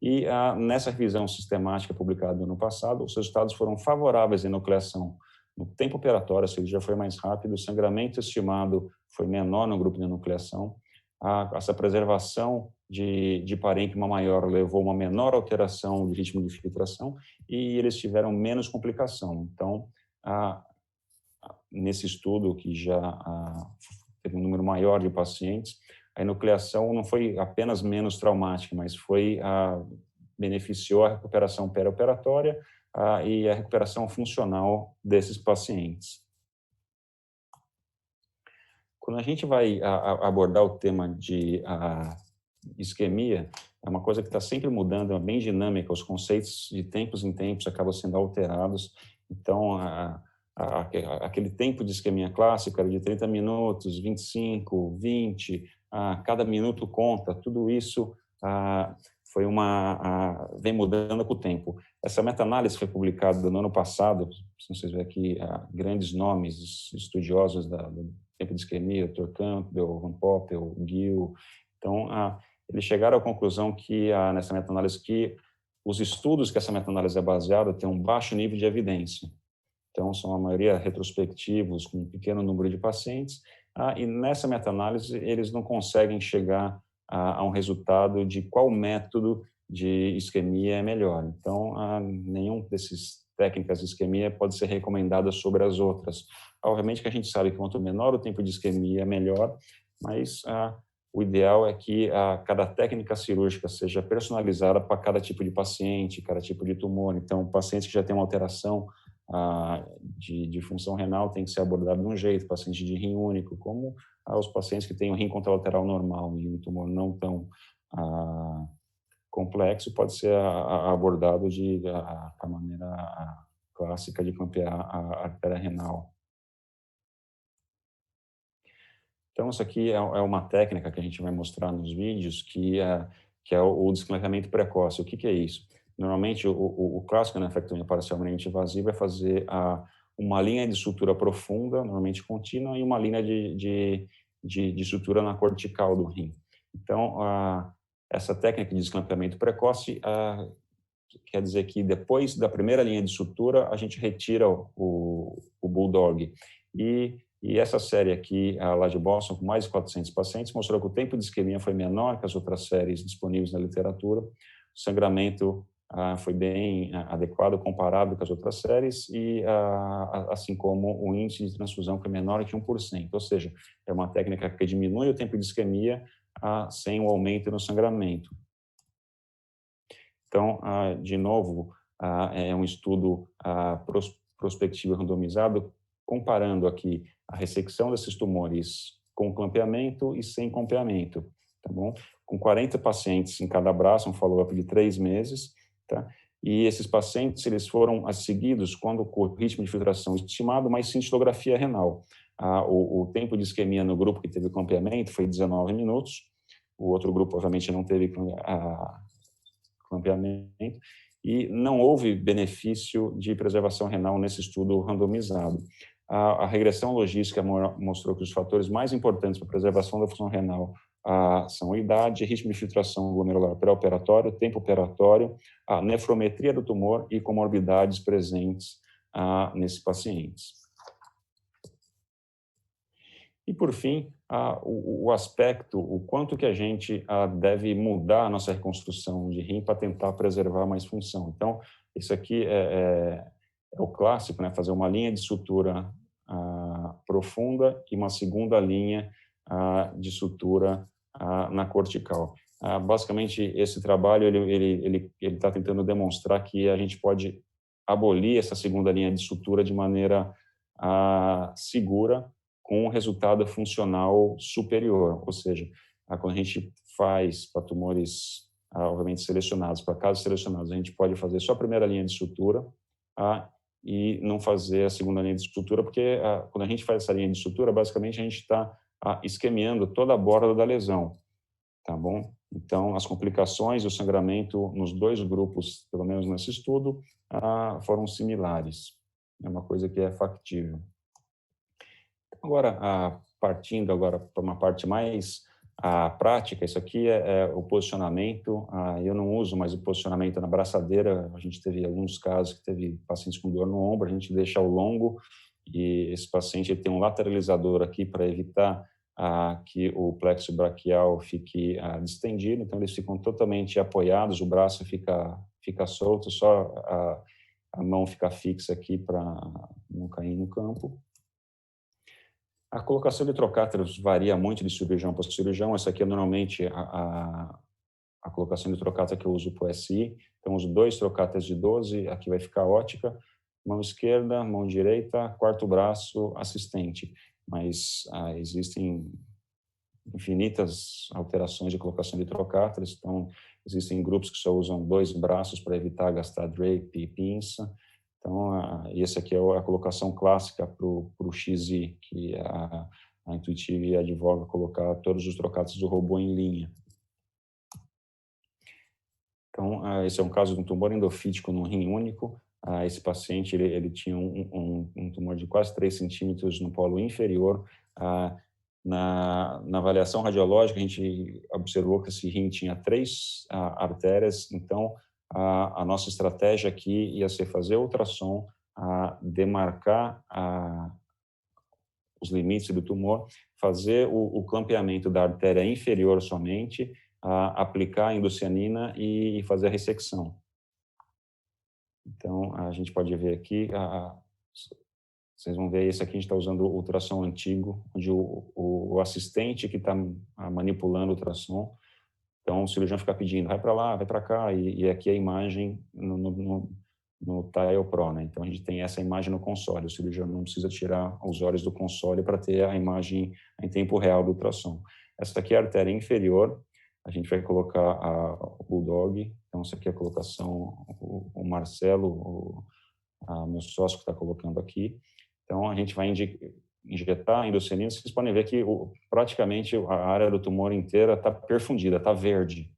E nessa revisão sistemática publicada no ano passado, os resultados foram favoráveis à enucleação no tempo operatório, a cirurgia foi mais rápida, o sangramento estimado foi menor no grupo de enucleação. Essa preservação de parênquima maior levou a uma menor alteração de ritmo de filtração e eles tiveram menos complicação. Então, nesse estudo, que já teve um número maior de pacientes, a enucleação não foi apenas menos traumática, mas beneficiou a recuperação perioperatória e a recuperação funcional desses pacientes. Quando a gente vai abordar o tema de isquemia, é uma coisa que está sempre mudando, é bem dinâmica, os conceitos de tempos em tempos acabam sendo alterados. Então, aquele tempo de isquemia clássico era de 30 minutos, 25, 20, cada minuto conta, tudo isso vem mudando com o tempo. Essa meta-análise foi publicada no ano passado, se vocês verem aqui, grandes nomes estudiosos do tempo de isquemia, Dr. Campbell, Van Poppel, Gill. Então, eles chegaram à conclusão que, nessa meta-análise, que os estudos que essa meta-análise é baseada têm um baixo nível de evidência. Então, são a maioria retrospectivos, com um pequeno número de pacientes, e nessa meta-análise eles não conseguem chegar a um resultado de qual método de isquemia é melhor. Então, nenhum desses técnicas de isquemia pode ser recomendada sobre as outras. Obviamente que a gente sabe que quanto menor o tempo de isquemia, melhor, mas o ideal é que cada técnica cirúrgica seja personalizada para cada tipo de paciente, cada tipo de tumor. Então, pacientes que já têm uma alteração de função renal tem que ser abordado de um jeito, paciente de rim único, como os pacientes que têm o rim contralateral normal e um tumor não tão complexo, pode ser abordado de a maneira clássica de clampear a artéria renal. Então, isso aqui é uma técnica que a gente vai mostrar nos vídeos, que é o desclampamento precoce. O que é isso? Normalmente, o clássico na nefrectomia parcial minimamente invasiva é fazer uma linha de sutura profunda, normalmente contínua, e uma linha de sutura na cortical do rim. Então, essa técnica de desclampamento precoce quer dizer que depois da primeira linha de sutura, a gente retira o bulldog. E essa série aqui, lá de Boston, com mais de 400 pacientes, mostrou que o tempo de isquemia foi menor que as outras séries disponíveis na literatura. O sangramento foi bem adequado comparado com as outras séries, e assim como o índice de transfusão foi menor que 1%. Ou seja, é uma técnica que diminui o tempo de isquemia sem o aumento no sangramento. Então, de novo, é um estudo prospectivo e randomizado, comparando aqui a ressecção desses tumores com clampeamento e sem clampeamento, tá bom? Com 40 pacientes em cada braço, um follow-up de 3 meses, tá? E esses pacientes, eles foram seguidos quando o ritmo de filtração estimado, mais cintilografia renal. O tempo de isquemia no grupo que teve clampeamento foi 19 minutos, o outro grupo, obviamente, não teve clampeamento, e não houve benefício de preservação renal nesse estudo randomizado. A regressão logística mostrou que os fatores mais importantes para a preservação da função renal são a idade, ritmo de filtração glomerular pré-operatório, tempo operatório, a nefrometria do tumor e comorbidades presentes nesses pacientes. E, por fim, o aspecto, o quanto que a gente deve mudar a nossa reconstrução de rim para tentar preservar mais função. Então, isso aqui é o clássico, né? Fazer uma linha de sutura profunda e uma segunda linha de sutura na cortical. Basicamente, esse trabalho ele está tentando demonstrar que a gente pode abolir essa segunda linha de sutura de maneira segura, com um resultado funcional superior, ou seja, quando a gente faz para tumores, obviamente, selecionados, para casos selecionados, a gente pode fazer só a primeira linha de sutura e não fazer a segunda linha de sutura, porque quando a gente faz essa linha de sutura, basicamente a gente está isquemiando toda a borda da lesão, tá bom? Então, as complicações e o sangramento nos dois grupos, pelo menos nesse estudo, foram similares. É uma coisa que é factível. Agora, partindo agora para uma parte mais prática, isso aqui é o posicionamento. Eu não uso mais o posicionamento na braçadeira. A gente teve alguns casos que teve pacientes com dor no ombro, a gente deixa ao longo, e esse paciente tem um lateralizador aqui para evitar que o plexo braquial fique distendido, então eles ficam totalmente apoiados, o braço fica solto, só a mão fica fixa aqui para não cair no campo. A colocação de trocáteros varia muito de cirurgião para cirurgião. Essa aqui é normalmente a colocação de trocátero que eu uso para o SI. Então, uso 2 trocáteros de 12, aqui vai ficar ótica, mão esquerda, mão direita, quarto braço, assistente. Mas existem infinitas alterações de colocação de trocáteros. Então, existem grupos que só usam 2 braços para evitar gastar drape e pinça. Então, essa aqui é a colocação clássica para o XI, que a Intuitive advoga colocar todos os trocados do robô em linha. Então, esse é um caso de um tumor endofítico num rim único. Esse paciente ele tinha um tumor de quase 3 centímetros no polo inferior. Na avaliação radiológica, a gente observou que esse rim tinha 3 artérias, então a nossa estratégia aqui ia ser fazer ultrassom, demarcar os limites do tumor, fazer o clampeamento da artéria inferior somente, aplicar a indocianina e fazer a ressecção. Então, a gente pode ver aqui Vocês vão ver, esse aqui a gente está usando o ultrassom antigo, onde o assistente que está manipulando o ultrassom. Então, o cirurgião fica pedindo, vai para lá, vai para cá, e aqui a imagem no Tile Pro, né? Então, a gente tem essa imagem no console. O cirurgião não precisa tirar os olhos do console para ter a imagem em tempo real do ultrassom. Essa aqui é a artéria inferior. A gente vai colocar o Bulldog. Então, essa aqui é a colocação, o Marcelo, meu sócio que está colocando aqui. Então, a gente vai injetar endosselina. Vocês podem ver que praticamente a área do tumor inteira está perfundida, está verde.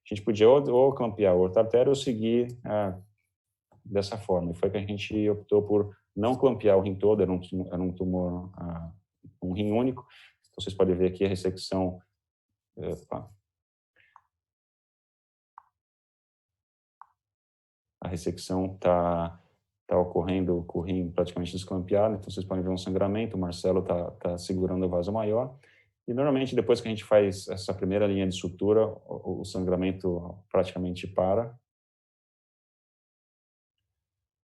A gente podia ou clampear outra artéria ou seguir dessa forma. E foi que a gente optou por não clampear o rim todo, era um tumor, um rim único. Então, vocês podem ver aqui a ressecção. A ressecção está ocorrendo com o rim praticamente desclampeado, então vocês podem ver um sangramento, o Marcelo está segurando o vaso maior, e normalmente depois que a gente faz essa primeira linha de sutura, o sangramento praticamente para.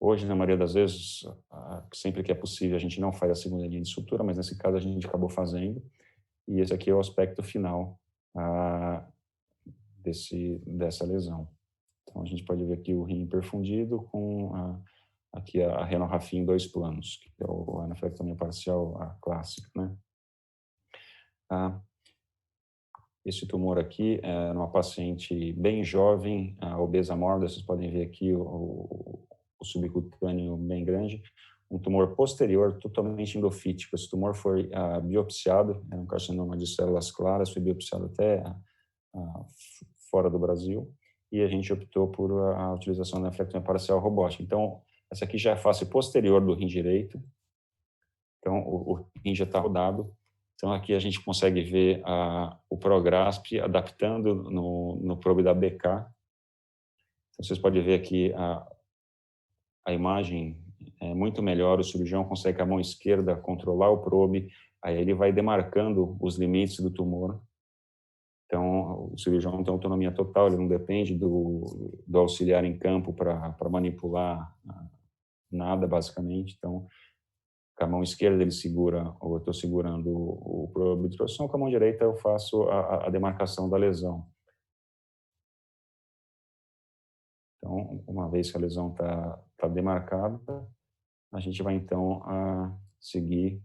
Hoje, na maioria das vezes, sempre que é possível, a gente não faz a segunda linha de sutura, mas nesse caso a gente acabou fazendo, e esse aqui é o aspecto final dessa lesão. Então, a gente pode ver aqui o rim perfundido com aqui a renorrafia em 2 planos, que é a nefrectomia parcial clássica, né? Esse tumor aqui é numa paciente bem jovem, obesa mórbida, vocês podem ver aqui o subcutâneo bem grande, um tumor posterior totalmente endofítico. Esse tumor foi biopsiado, é um carcinoma de células claras, foi biopsiado até fora do Brasil, e a gente optou por a utilização da nefrectomia parcial robótica. Então, essa aqui já é a face posterior do rim direito, então o rim já está rodado. Então, aqui a gente consegue ver o ProGrasp adaptando no probe da BK. Então, vocês podem ver aqui a imagem é muito melhor, o cirurgião consegue com a mão esquerda controlar o probe, aí ele vai demarcando os limites do tumor. Então, o cirurgião tem autonomia total, ele não depende do auxiliar em campo para manipular nada, basicamente. Então, com a mão esquerda ele segura, ou eu estou segurando o probe de ultrassom, com a mão direita eu faço a demarcação da lesão. Então, uma vez que a lesão está demarcada, a gente vai então seguir.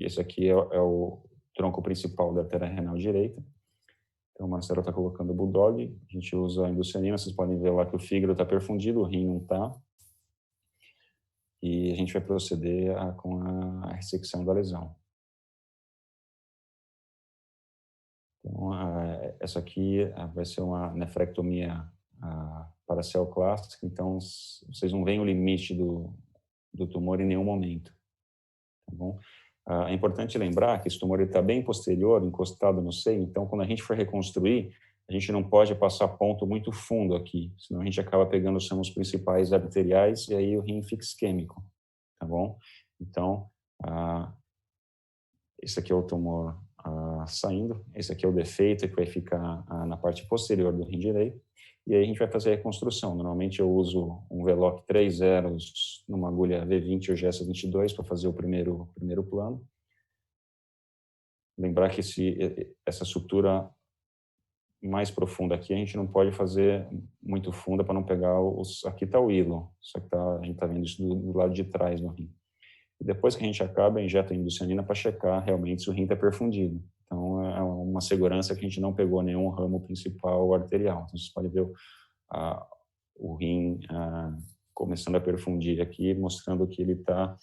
Esse aqui é o tronco principal da artéria renal direita. Então, o Marcelo está colocando o Bulldog, a gente usa a endosselina, vocês podem ver lá que o fígado está perfundido, o rim não está. E a gente vai proceder com a ressecção da lesão. Então, essa aqui vai ser uma nefrectomia parcial clássica, então vocês não veem o limite do tumor em nenhum momento. Tá bom? É importante lembrar que esse tumor está bem posterior, encostado no seio, então quando a gente for reconstruir, a gente não pode passar ponto muito fundo aqui, senão a gente acaba pegando os ramos principais arteriais e aí o rim fica isquêmico, tá bom? Então, esse aqui é o tumor saindo, esse aqui é o defeito que vai ficar na parte posterior do rim direito, e aí a gente vai fazer a reconstrução. Normalmente eu uso um Veloc 3 zeros numa agulha V20 ou GS 22 para fazer o primeiro plano. Lembrar que essa sutura mais profunda aqui a gente não pode fazer muito funda para não pegar aqui está o hilo, só que a gente está vendo isso do lado de trás do rim. E depois que a gente acaba, injeta a endosselina para checar realmente se o rim está perfundido. Então, é uma segurança que a gente não pegou nenhum ramo principal arterial. Então, vocês podem ver o rim começando a perfundir aqui, mostrando que ele está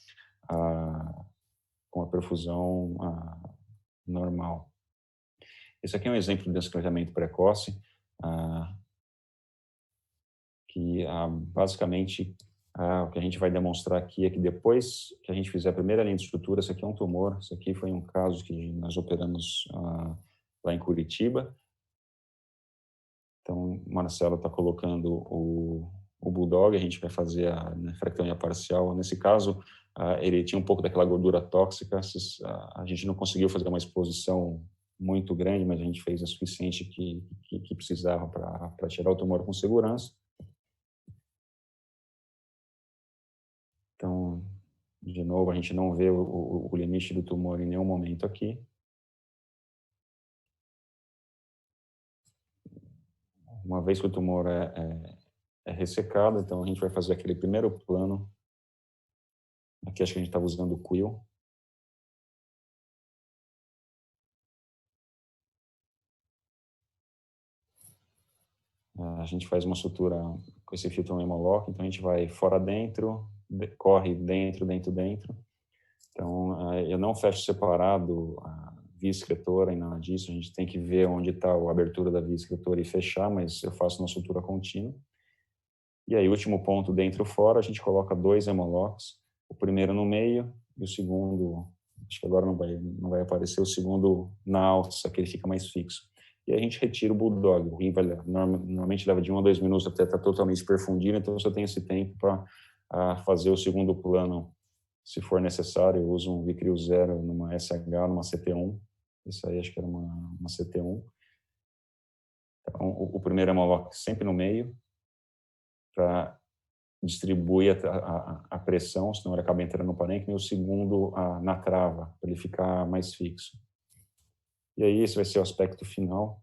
com a perfusão normal. Esse aqui é um exemplo de desclareamento precoce, que basicamente o que a gente vai demonstrar aqui é que depois que a gente fizer a primeira linha de estrutura, esse aqui é um tumor, esse aqui foi um caso que nós operamos lá em Curitiba. Então, o Marcelo está colocando o Bulldog, a gente vai fazer a nefrectomia parcial. Nesse caso, ele tinha um pouco daquela gordura tóxica, a gente não conseguiu fazer uma exposição muito grande, mas a gente fez o suficiente que precisava para tirar o tumor com segurança. Então, De novo, a gente não vê o limite do tumor em nenhum momento aqui. Uma vez que o tumor é ressecado, então a gente vai fazer aquele primeiro plano. Aqui acho que a gente estava usando o Quill. A gente faz uma sutura com esse filtro Hemolock, então a gente vai fora dentro, corre dentro, dentro, dentro. Então, eu não fecho separado a via excretora e nada disso, a gente tem que ver onde está a abertura da via excretora e fechar, mas eu faço uma sutura contínua. E aí, último ponto dentro e fora, a gente coloca 2 hemolocks, o primeiro no meio e o segundo, acho que agora não vai aparecer, o segundo na alça, que ele fica mais fixo. E aí a gente retira o bulldog. O rim normalmente leva de 1 a 2 minutos até estar totalmente perfundido, então você tem esse tempo para fazer o segundo plano. Se for necessário, eu uso um Vicryl Zero numa SH, numa CT1. Isso aí acho que era uma CT1. Então, o primeiro hemolock sempre no meio, para distribuir a pressão, senão ele acaba entrando no parênquima, e o segundo na trava, para ele ficar mais fixo. E aí esse vai ser o aspecto final.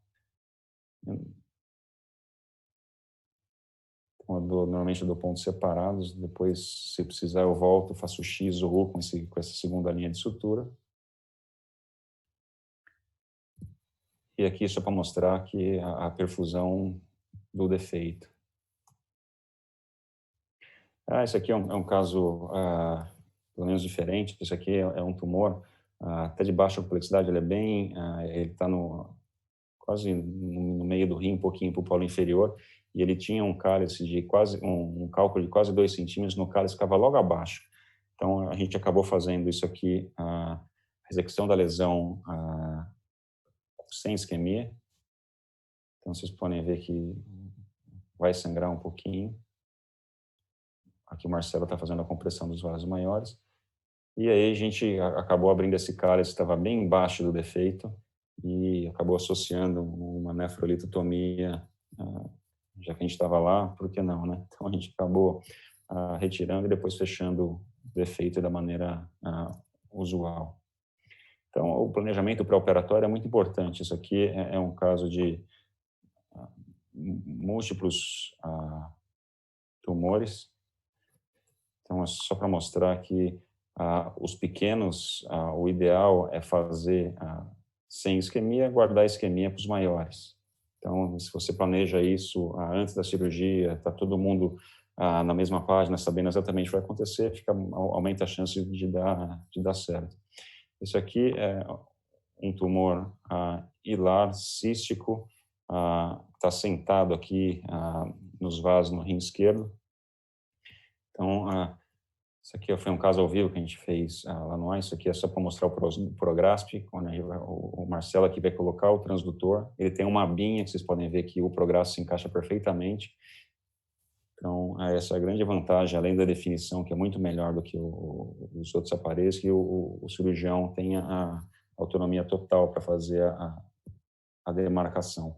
Então, normalmente eu dou pontos separados, depois, se precisar, eu volto, faço X ou U com essa segunda linha de sutura. E aqui só para mostrar que a perfusão do defeito. Esse aqui é um caso, pelo menos diferente. Esse aqui é um tumor até de baixa complexidade, ele está quase no meio do rim, um pouquinho para o polo inferior, e ele tinha um cálice de quase, um cálculo de quase 2 centímetros no cálice, ficava logo abaixo. Então, a gente acabou fazendo isso aqui, a resecção da lesão sem isquemia. Então, vocês podem ver que vai sangrar um pouquinho. Aqui o Marcelo está fazendo a compressão dos vasos maiores. E aí a gente acabou abrindo esse cálice, estava bem embaixo do defeito, e acabou associando uma nefrolitotomia, já que a gente estava lá, por que não, né? Então a gente acabou retirando e depois fechando o defeito da maneira usual. Então o planejamento pré-operatório é muito importante. Isso aqui é um caso de múltiplos tumores. Então é só para mostrar que os pequenos, o ideal é fazer sem isquemia, guardar a isquemia para os maiores. Então, se você planeja isso antes da cirurgia, está todo mundo na mesma página, sabendo exatamente o que vai acontecer, aumenta a chance de dar certo. Isso aqui é um tumor hilar cístico, está sentado aqui nos vasos no rim esquerdo. Então, isso aqui foi um caso ao vivo que a gente fez lá no Isso aqui é só para mostrar o Prograsp, onde o Marcelo aqui vai colocar o transdutor. Ele tem uma abinha que vocês podem ver que o Prograsp se encaixa perfeitamente. Então, essa é a grande vantagem, além da definição, que é muito melhor do que os outros aparelhos, que o cirurgião tenha a autonomia total para fazer a demarcação.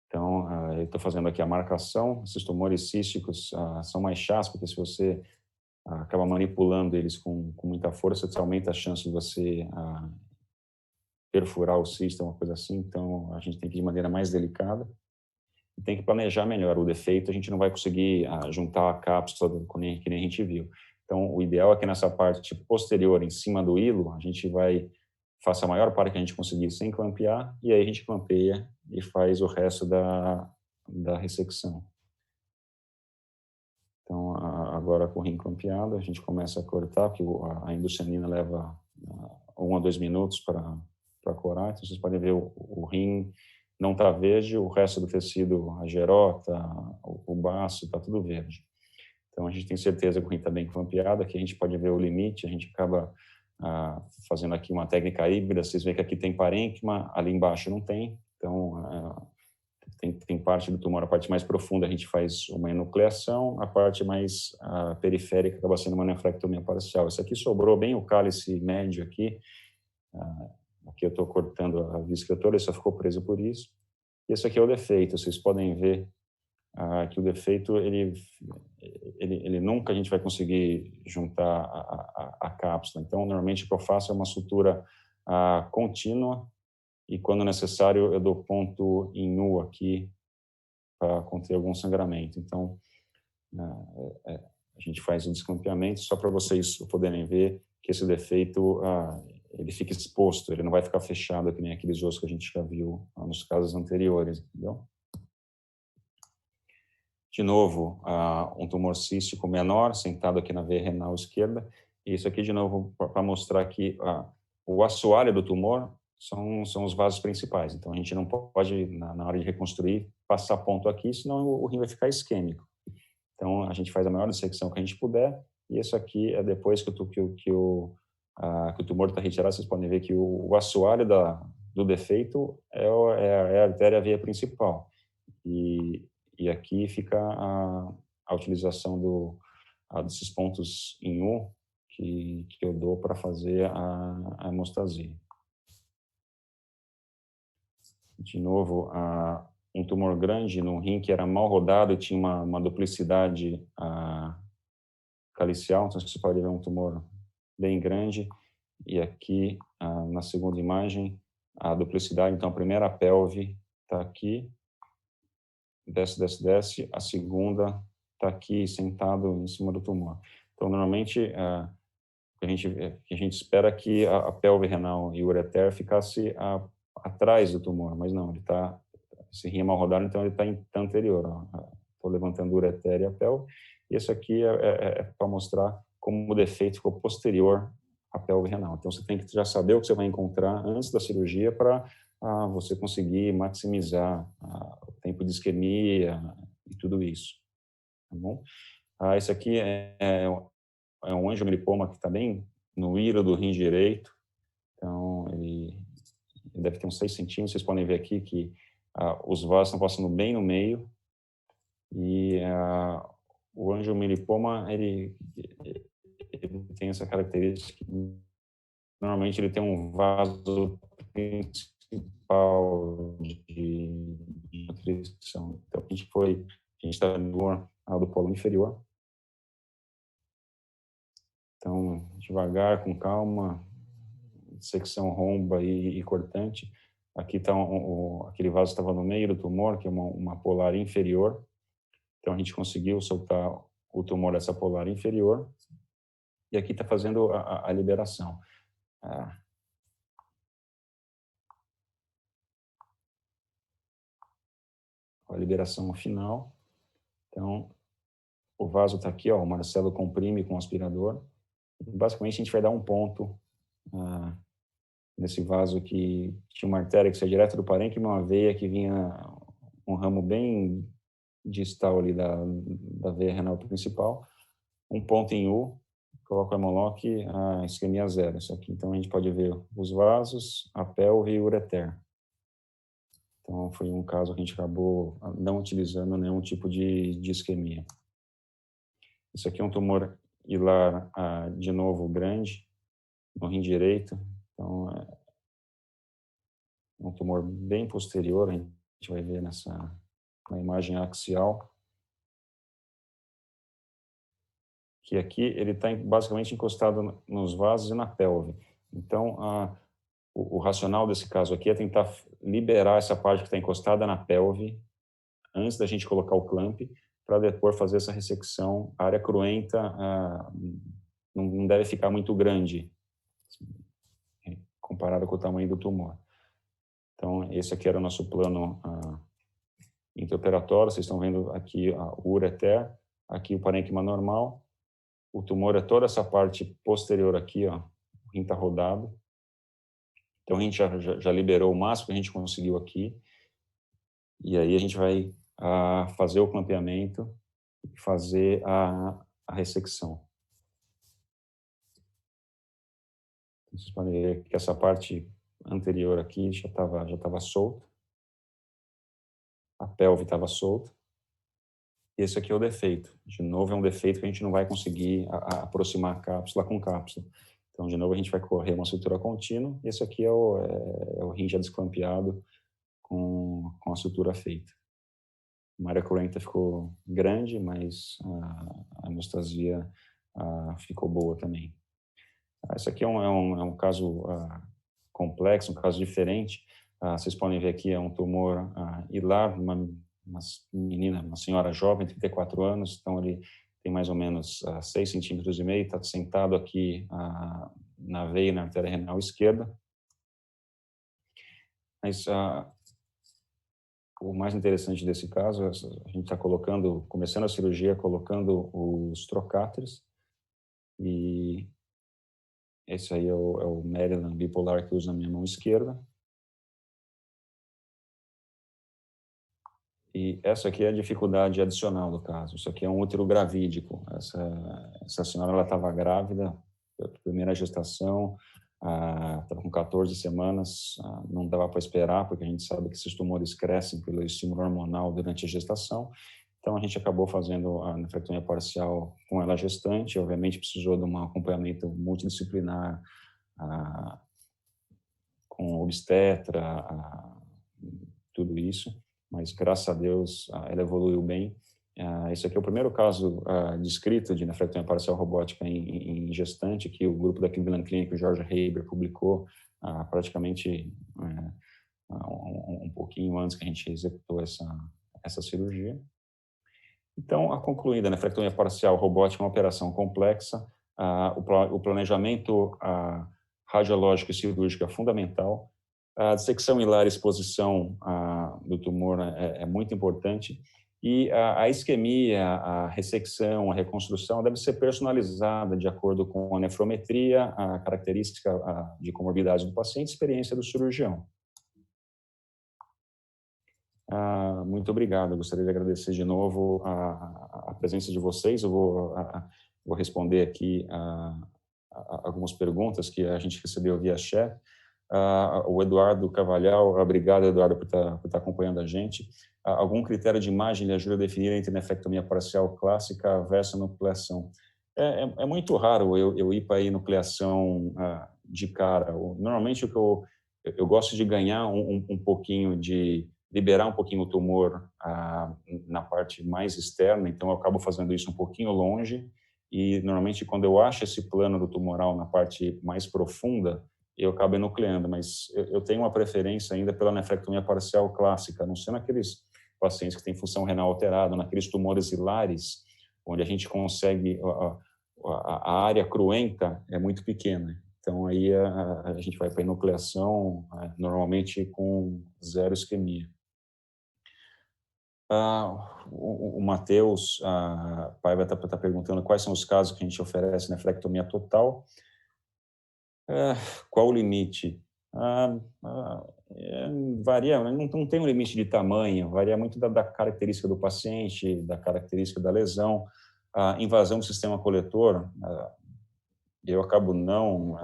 Então, eu estou fazendo aqui a marcação. Esses tumores císticos são mais chatos, porque se você acaba manipulando eles com muita força, você aumenta a chance de você perfurar o cisto, uma coisa assim. Então, a gente tem que ir de maneira mais delicada. E tem que planejar melhor. O defeito, a gente não vai conseguir juntar a cápsula que nem a gente viu. Então, o ideal é que nessa parte posterior, em cima do hilo, a gente faça a maior parte que a gente conseguir sem clampear, e aí a gente clampeia e faz o resto da ressecção. Então, agora com o rim clampeado, a gente começa a cortar, porque a indocianina leva 1 a 2 minutos para corar. Então, vocês podem ver o rim não está verde, o resto do tecido, a gerota, o baço, está tudo verde. Então, a gente tem certeza que o rim está bem clampeado. Aqui a gente pode ver o limite, a gente acaba fazendo aqui uma técnica híbrida. Vocês veem que aqui tem parênquima, ali embaixo não tem. Então, tem parte do tumor, a parte mais profunda a gente faz uma enucleação, a parte mais periférica acaba sendo uma nefrectomia parcial. Isso aqui sobrou bem o cálice médio aqui. Aqui eu estou cortando a via excretora, ele só ficou preso por isso. E esse aqui é o defeito, vocês podem ver que o defeito, ele nunca a gente vai conseguir juntar a cápsula. Então, normalmente o que eu faço é uma sutura contínua e, quando necessário, eu dou ponto em U aqui para conter algum sangramento. Então, a gente faz o descampeamento só para vocês poderem ver que esse defeito ele fica exposto, ele não vai ficar fechado que nem aqueles ossos que a gente já viu nos casos anteriores, entendeu? De novo, um tumor cístico menor, sentado aqui na veia renal esquerda. E isso aqui, de novo, para mostrar que o assoalho do tumor são os vasos principais. Então, a gente não pode, na hora de reconstruir, passar ponto aqui, senão o rim vai ficar isquêmico. Então, a gente faz a maior dissecção que a gente puder. E isso aqui é depois que o tumor está retirado. Vocês podem ver que o assoalho do defeito é a artéria veia principal. E aqui fica a utilização desses pontos em U que eu dou para fazer a hemostasia. De novo, um tumor grande no rim que era mal rodado e tinha uma duplicidade calicial. Então, você pode ver um tumor bem grande. E aqui, na segunda imagem, a duplicidade. Então, a primeira pelve está aqui. Desce, desce, desce. A segunda está aqui, sentado em cima do tumor. Então, normalmente, a gente espera que a pelve renal e o ureter ficasse atrás do tumor, mas não, esse rim é mal rodado, então ele está anterior. Estou levantando o ureter e a pelve. E isso aqui é para mostrar como o defeito ficou posterior à pelve renal. Então, você tem que já saber o que você vai encontrar antes da cirurgia para você conseguir maximizar o tempo de isquemia e tudo isso. Tá bom? Esse aqui é um angiomilipoma que está bem no híro do rim direito. Então, ele deve ter uns 6 centímetros. Vocês podem ver aqui que os vasos estão passando bem no meio. E o angiomilipoma, ele tem essa característica. Normalmente, ele tem um vaso principal de nutrição. Então, a gente está do polo inferior. Então, devagar, com calma, secção romba e cortante. Aqui está aquele vaso estava no meio do tumor, que é uma polar inferior. Então, a gente conseguiu soltar o tumor dessa polar inferior. E aqui está fazendo a liberação. A liberação final. Então, o vaso está aqui, o Marcelo comprime com o aspirador. Basicamente, a gente vai dar um ponto nesse vaso que tinha uma artéria que saía direto do parênquima, uma veia que vinha um ramo bem distal ali da veia renal principal, um ponto em U, coloco a hemolock, a isquemia zero. Isso aqui, então, a gente pode ver os vasos, a pelve e o ureter. Então, foi um caso que a gente acabou não utilizando nenhum tipo de isquemia. Isso aqui é um tumor hilar, de novo, grande, no rim direito. Então, é um tumor bem posterior, a gente vai ver na imagem axial, que aqui ele está basicamente encostado nos vasos e na pelve. Então, o racional desse caso aqui é tentar liberar essa parte que está encostada na pelve antes da gente colocar o clamp, para depois fazer essa ressecção. A área cruenta não deve ficar muito grande, comparado com o tamanho do tumor. Então, esse aqui era o nosso plano intraoperatório. Vocês estão vendo aqui o ureter, aqui o parênquima normal. O tumor é toda essa parte posterior aqui, o rim está rodado. Então, a gente já liberou o máximo que a gente conseguiu aqui. E aí a gente vai fazer o clampeamento e fazer a ressecção. Vocês podem ver que essa parte anterior aqui já estava solta. A pelve estava solta. Esse aqui é o defeito. De novo, é um defeito que a gente não vai conseguir aproximar a cápsula com cápsula. Então, de novo, a gente vai correr uma sutura contínua. Esse aqui é o rim já desclampeado com a sutura feita. uma área cruenta ficou grande, mas a hemostasia ficou boa também. Esse aqui é um caso complexo, um caso diferente. Vocês podem ver aqui, é um tumor hilar, uma menina, uma senhora jovem, 34 anos, então ele tem mais ou menos 6,5 centímetros, está sentado aqui na veia, na artéria renal esquerda. Mas o mais interessante desse caso é a gente está começando a cirurgia, colocando os trocáteres, e esse aí é o Maryland bipolar que eu uso na minha mão esquerda. E essa aqui é a dificuldade adicional do caso. Isso aqui é um útero gravídico. Essa senhora estava grávida, primeira gestação, estava com 14 semanas, não dava para esperar, porque a gente sabe que esses tumores crescem pelo estímulo hormonal durante a gestação. Então, a gente acabou fazendo a nefrectomia parcial com ela gestante. Obviamente, precisou de um acompanhamento multidisciplinar, com obstetra, tudo isso. Mas, graças a Deus, ela evoluiu bem. Esse aqui é o primeiro caso descrito de nefrectomia parcial robótica em gestante, que o grupo da Cleveland Clinic, o George Haber, publicou praticamente um pouquinho antes que a gente executou essa cirurgia. Então, concluindo, a nefrectomia parcial robótica é uma operação complexa. O planejamento radiológico e cirúrgico é fundamental. A dissecção hilar e exposição do tumor é muito importante. E a isquemia, a ressecção, a reconstrução deve ser personalizada de acordo com a nefrometria, a característica de comorbidade do paciente, experiência do cirurgião. Muito obrigado. Eu gostaria de agradecer de novo a presença de vocês. Eu vou responder aqui algumas perguntas que a gente recebeu via chat. O Eduardo Cavalhal, obrigado, Eduardo, por estar acompanhando a gente. Algum critério de imagem lhe ajuda a definir entre nefrectomia parcial clássica versus nucleação? É muito raro eu ir para a nucleação de cara. Normalmente, eu gosto de ganhar um pouquinho de liberar um pouquinho o tumor na parte mais externa, então eu acabo fazendo isso um pouquinho longe, e normalmente quando eu acho esse plano do tumoral na parte mais profunda, eu acabo enucleando, mas eu tenho uma preferência ainda pela nefrectomia parcial clássica, não sendo aqueles pacientes que têm função renal alterada, naqueles tumores hilares, onde a gente consegue, a área cruenta é muito pequena. Então, aí a gente vai para a enucleação, normalmente com zero isquemia. O Matheus Paiva está perguntando quais são os casos que a gente oferece nefrectomia total. Qual o limite? Varia, não tem um limite de tamanho, varia muito da característica do paciente, da característica da lesão. A invasão do sistema coletor, eu acabo não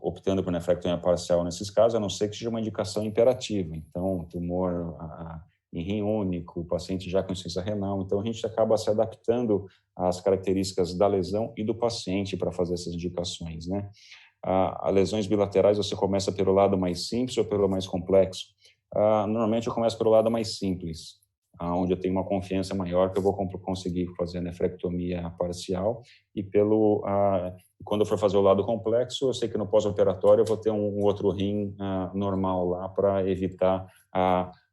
optando por nefrectomia parcial nesses casos, a não ser que seja uma indicação imperativa. Então, tumor em rim único, o paciente já com insuficiência renal. Então, a gente acaba se adaptando às características da lesão e do paciente para fazer essas indicações, né? As lesões bilaterais, você começa pelo lado mais simples ou pelo mais complexo? Normalmente, eu começo pelo lado mais simples, onde eu tenho uma confiança maior que eu vou conseguir fazer a nefrectomia parcial, e quando eu for fazer o lado complexo, eu sei que no pós-operatório eu vou ter um outro rim normal lá para evitar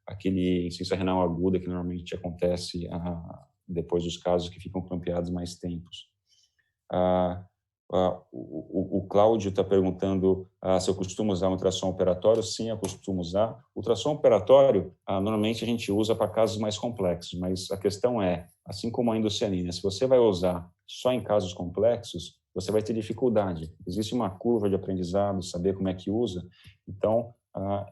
aquele insuficiência renal aguda que normalmente acontece depois dos casos que ficam clampeados mais tempos. O Cláudio está perguntando se eu costumo usar um ultrassom operatório. Sim, eu costumo usar. Ultrassom operatório, normalmente a gente usa para casos mais complexos, mas a questão é, assim como a endocianina, se você vai usar só em casos complexos, você vai ter dificuldade. Existe uma curva de aprendizado, saber como é que usa. Então,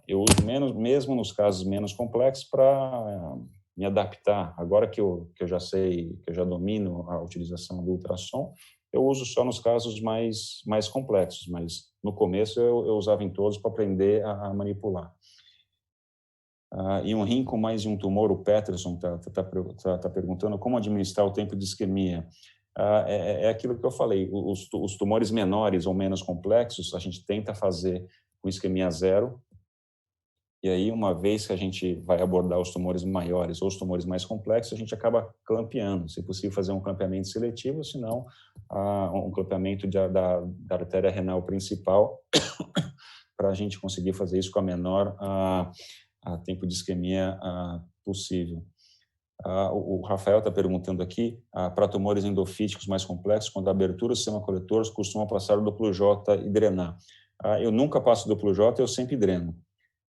eu uso menos, mesmo nos casos menos complexos, para me adaptar. Agora que eu já sei, que eu já domino a utilização do ultrassom, eu uso só nos casos mais complexos, mas no começo eu usava em todos para aprender a manipular. E um rim com mais de um tumor, o Peterson está perguntando como administrar o tempo de isquemia. É aquilo que eu falei, os tumores menores ou menos complexos, a gente tenta fazer com isquemia zero, E aí, uma vez que a gente vai abordar os tumores maiores ou os tumores mais complexos, a gente acaba clampeando. Se possível, fazer um clampeamento seletivo, se não, um clampeamento da artéria renal principal, para a gente conseguir fazer isso com a menor tempo de isquemia possível. O Rafael está perguntando aqui, para tumores endofíticos mais complexos, quando a abertura do sistema coletor, costuma passar o duplo J e drenar. Eu nunca passo duplo J, eu sempre dreno.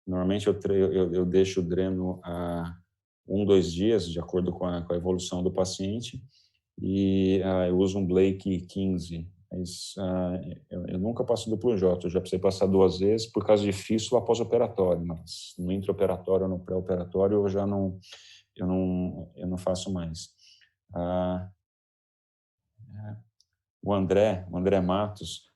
Normalmente eu deixo o dreno 2 dias, de acordo com a evolução do paciente, e eu uso um Blake 15. Mas eu nunca passo duplo J, eu já precisei passar 2 vezes por causa de fístula pós-operatório, mas no intraoperatório ou no pré-operatório eu não faço mais. O André Matos,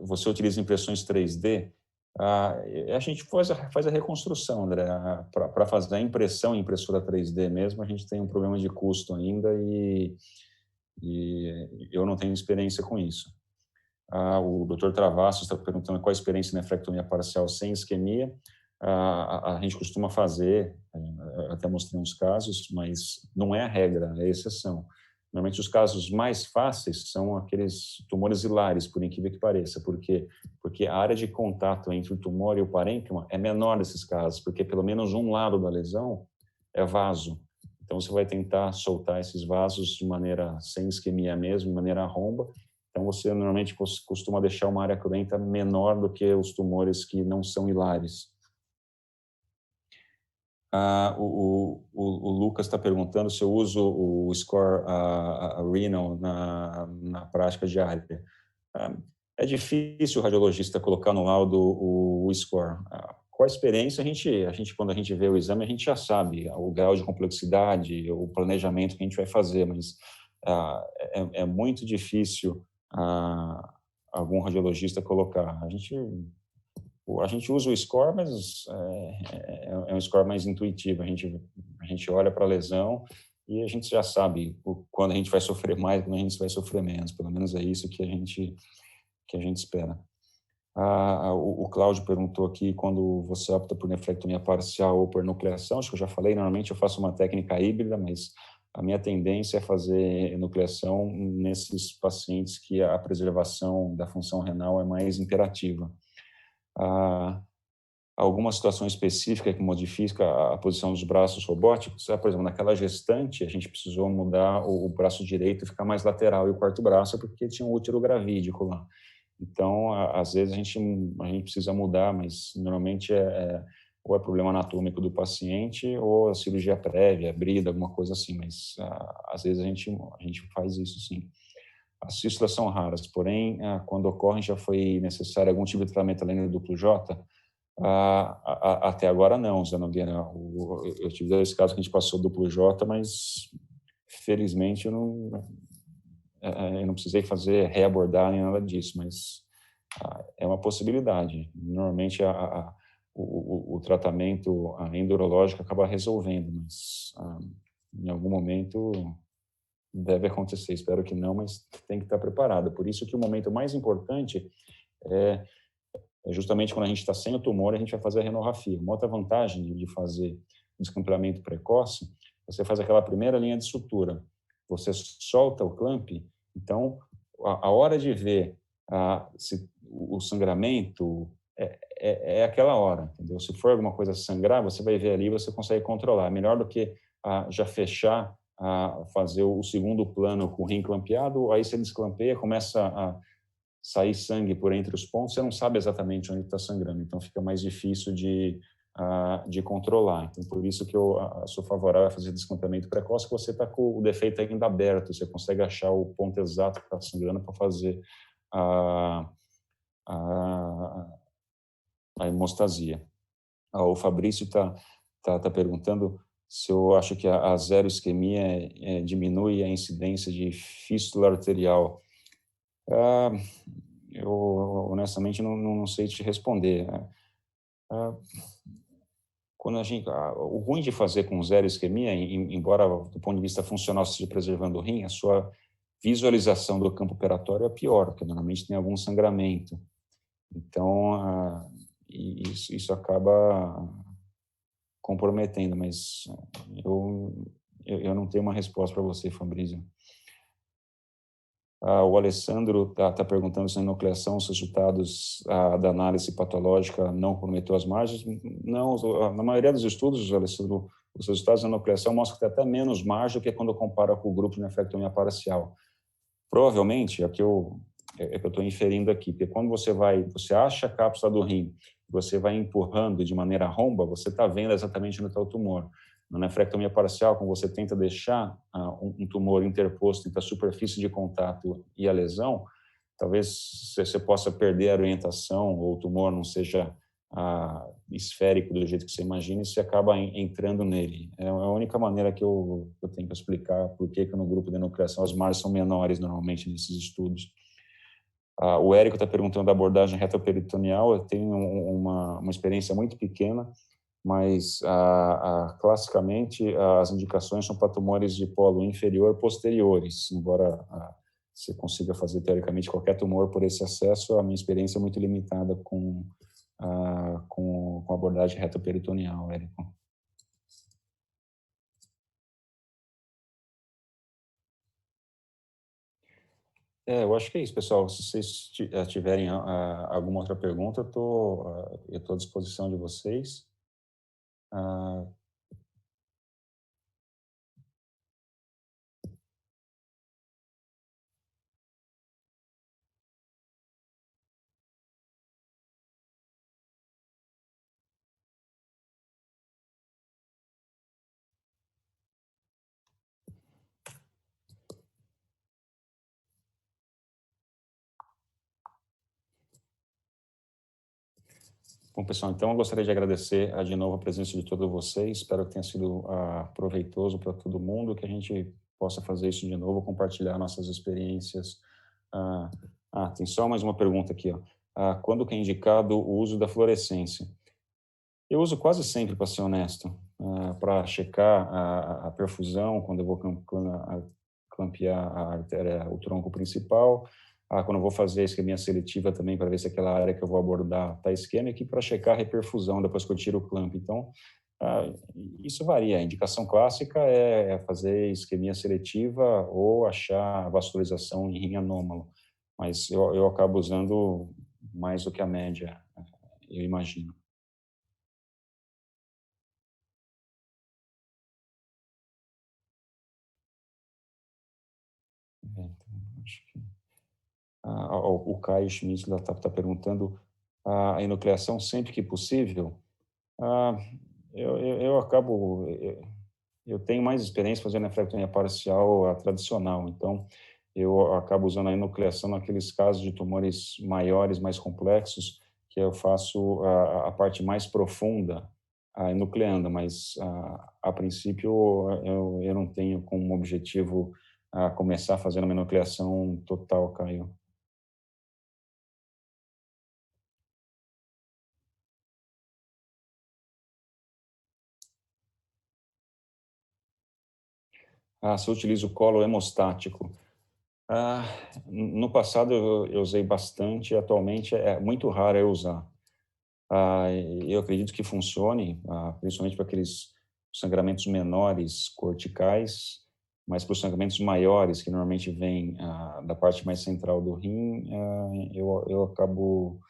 você utiliza impressões 3D? A gente faz a reconstrução, André. Para fazer a impressão em impressora 3D mesmo, a gente tem um problema de custo ainda e eu não tenho experiência com isso. O Dr. Travassos está perguntando qual a experiência em nefrectomia parcial sem isquemia. A gente costuma fazer, até mostrei uns casos, mas não é a regra, é a exceção. Normalmente os casos mais fáceis são aqueles tumores hilares, por incrível que pareça, porque a área de contato entre o tumor e o parênquima é menor nesses casos, porque pelo menos um lado da lesão é vaso. Então você vai tentar soltar esses vasos de maneira sem isquemia mesmo, de maneira romba. Então você normalmente costuma deixar uma área cruenta menor do que os tumores que não são hilares. O Lucas está perguntando se eu uso o Score Renal na prática diária. É difícil o radiologista colocar no laudo o Score. Com a experiência, quando a gente vê o exame, a gente já sabe o grau de complexidade, o planejamento que a gente vai fazer, mas é muito difícil algum radiologista colocar. A gente usa o score, mas é um score mais intuitivo. A gente olha para a lesão e a gente já sabe quando a gente vai sofrer mais, quando a gente vai sofrer menos. Pelo menos é isso que a gente espera. O Cláudio perguntou aqui quando você opta por nefrectomia parcial ou por nucleação. Acho que eu já falei, normalmente eu faço uma técnica híbrida, mas a minha tendência é fazer nucleação nesses pacientes que a preservação da função renal é mais imperativa. Alguma situação específica que modifica a posição dos braços robóticos. Por exemplo, naquela gestante, a gente precisou mudar o braço direito e ficar mais lateral, e o quarto braço porque tinha um útero gravídico lá. Então, às vezes, a gente precisa mudar, mas normalmente ou é problema anatômico do paciente ou a cirurgia prévia, brida, alguma coisa assim, mas às vezes a gente faz isso sim. As fístulas são raras, porém, quando ocorrem, já foi necessário algum tipo de tratamento além do duplo J? Até agora não, Zé Nogueira. Eu tive 2 casos que a gente passou duplo J, mas felizmente eu não precisei fazer reabordar nem nada disso, mas é uma possibilidade. Normalmente o tratamento endurológico acaba resolvendo, mas em algum momento deve acontecer. Espero que não, mas tem que estar preparado. Por isso que o momento mais importante é justamente quando a gente está sem o tumor, a gente vai fazer a renografia. Uma outra vantagem de fazer um descampamento precoce, você faz aquela primeira linha de sutura, você solta o clamp, então a hora de ver se o sangramento é aquela hora, entendeu? Se for alguma coisa sangrar, você vai ver ali, você consegue controlar. É melhor do que já fechar, fazer o segundo plano com o rim clampeado, aí você desclampeia, começa a sair sangue por entre os pontos, você não sabe exatamente onde está sangrando, então fica mais difícil de controlar. Então, por isso que eu sou favorável a fazer descampamento precoce, que você está com o defeito ainda aberto, você consegue achar o ponto exato que está sangrando para fazer a hemostasia. O Fabrício está perguntando se eu acho que a zero isquemia diminui a incidência de fístula arterial. Eu honestamente não sei te responder. Quando o ruim de fazer com zero isquemia, embora do ponto de vista funcional esteja preservando o rim, a sua visualização do campo operatório é pior, porque normalmente tem algum sangramento. Então, e isso acaba comprometendo, mas eu não tenho uma resposta para você, Fabrício. O Alessandro está perguntando se na enucleação os resultados da análise patológica não comprometeu as margens. Não, na maioria dos estudos, Alessandro, os resultados da enucleação mostram que tem até menos margem do que quando compara com o grupo de nefrectomia parcial. Provavelmente, é que eu estou inferindo aqui, porque quando você acha a cápsula do rim, você vai empurrando de maneira romba, você está vendo exatamente onde está o tumor. Na nefrectomia parcial, quando você tenta deixar um tumor interposto entre a superfície de contato e a lesão, talvez você possa perder a orientação ou o tumor não seja esférico do jeito que você imagina e você acaba entrando nele. É a única maneira que eu tenho que explicar por que no grupo de enucleação as margens são menores normalmente nesses estudos. O Érico está perguntando da abordagem retroperitoneal. Eu tenho uma experiência muito pequena, mas classicamente as indicações são para tumores de polo inferior posteriores, embora você consiga fazer teoricamente qualquer tumor por esse acesso. A minha experiência é muito limitada com abordagem retroperitoneal, Érico. Eu acho que é isso, pessoal. Se vocês tiverem alguma outra pergunta, eu estou à disposição de vocês. Bom, pessoal, então eu gostaria de agradecer de novo a presença de todos vocês. Espero que tenha sido proveitoso para todo mundo, que a gente possa fazer isso de novo, compartilhar nossas experiências. Tem só mais uma pergunta aqui. Quando que é indicado o uso da fluorescência? Eu uso quase sempre, para ser honesto, para checar a perfusão, quando eu vou clampear a artéria, o tronco principal, quando eu vou fazer a isquemia seletiva também, para ver se aquela área que eu vou abordar está isquêmica, e para checar a reperfusão depois que eu tiro o clamp. Então, isso varia. A indicação clássica é fazer isquemia seletiva ou achar vascularização em rim anômalo, mas eu acabo usando mais do que a média, eu imagino. Então, acho que o Caio Schmidt está perguntando a enucleação sempre que possível. Eu acabo, eu tenho mais experiência fazendo nefrectomia parcial tradicional, então eu acabo usando a enucleação naqueles casos de tumores maiores, mais complexos, que eu faço a parte mais profunda enucleando, mas a princípio eu não tenho como objetivo começar fazendo uma enucleação total, Caio. Se eu utilizo colo hemostático. Ah, no passado eu usei bastante, atualmente é muito raro eu usar. Eu acredito que funcione, principalmente para aqueles sangramentos menores corticais, mas para os sangramentos maiores, que normalmente vêm da parte mais central do rim, eu acabo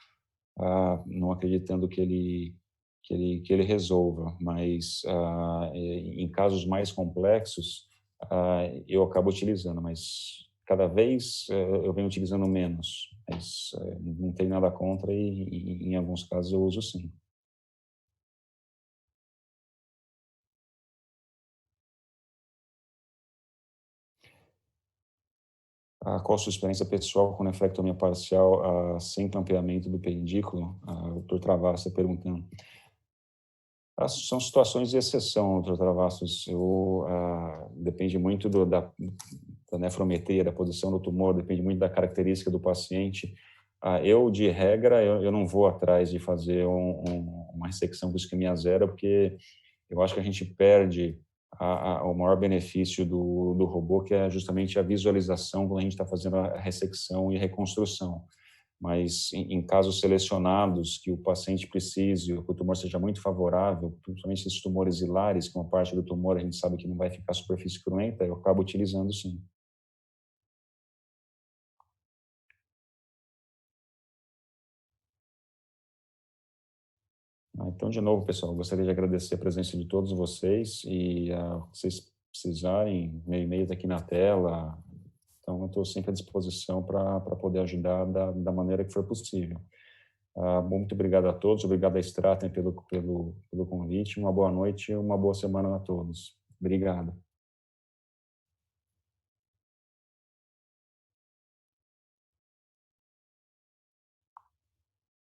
não acreditando que ele resolva. Mas em casos mais complexos, eu acabo utilizando, mas cada vez eu venho utilizando menos. Mas não tem nada contra e em alguns casos eu uso sim. Qual a sua experiência pessoal com nefrectomia parcial sem clampeamento do pedículo? O Dr. Travasso está perguntando. São situações de exceção, Dr. Travassos. Depende muito da nefrometria, da posição do tumor, depende muito da característica do paciente. Eu, de regra, eu não vou atrás de fazer uma ressecção com isquemia zero, porque eu acho que a gente perde o maior benefício do robô, que é justamente a visualização quando a gente está fazendo a ressecção e reconstrução. mas em casos selecionados que o paciente precise, ou que o tumor seja muito favorável, principalmente esses tumores hilares, que uma parte do tumor a gente sabe que não vai ficar superfície cruenta, eu acabo utilizando sim. Então, de novo, pessoal, gostaria de agradecer a presença de todos vocês e vocês precisarem, meu e-mail está aqui na tela, então eu estou sempre à disposição para poder ajudar da maneira que for possível. Muito obrigado a todos, obrigado a Straten pelo convite, uma boa noite e uma boa semana a todos. Obrigado.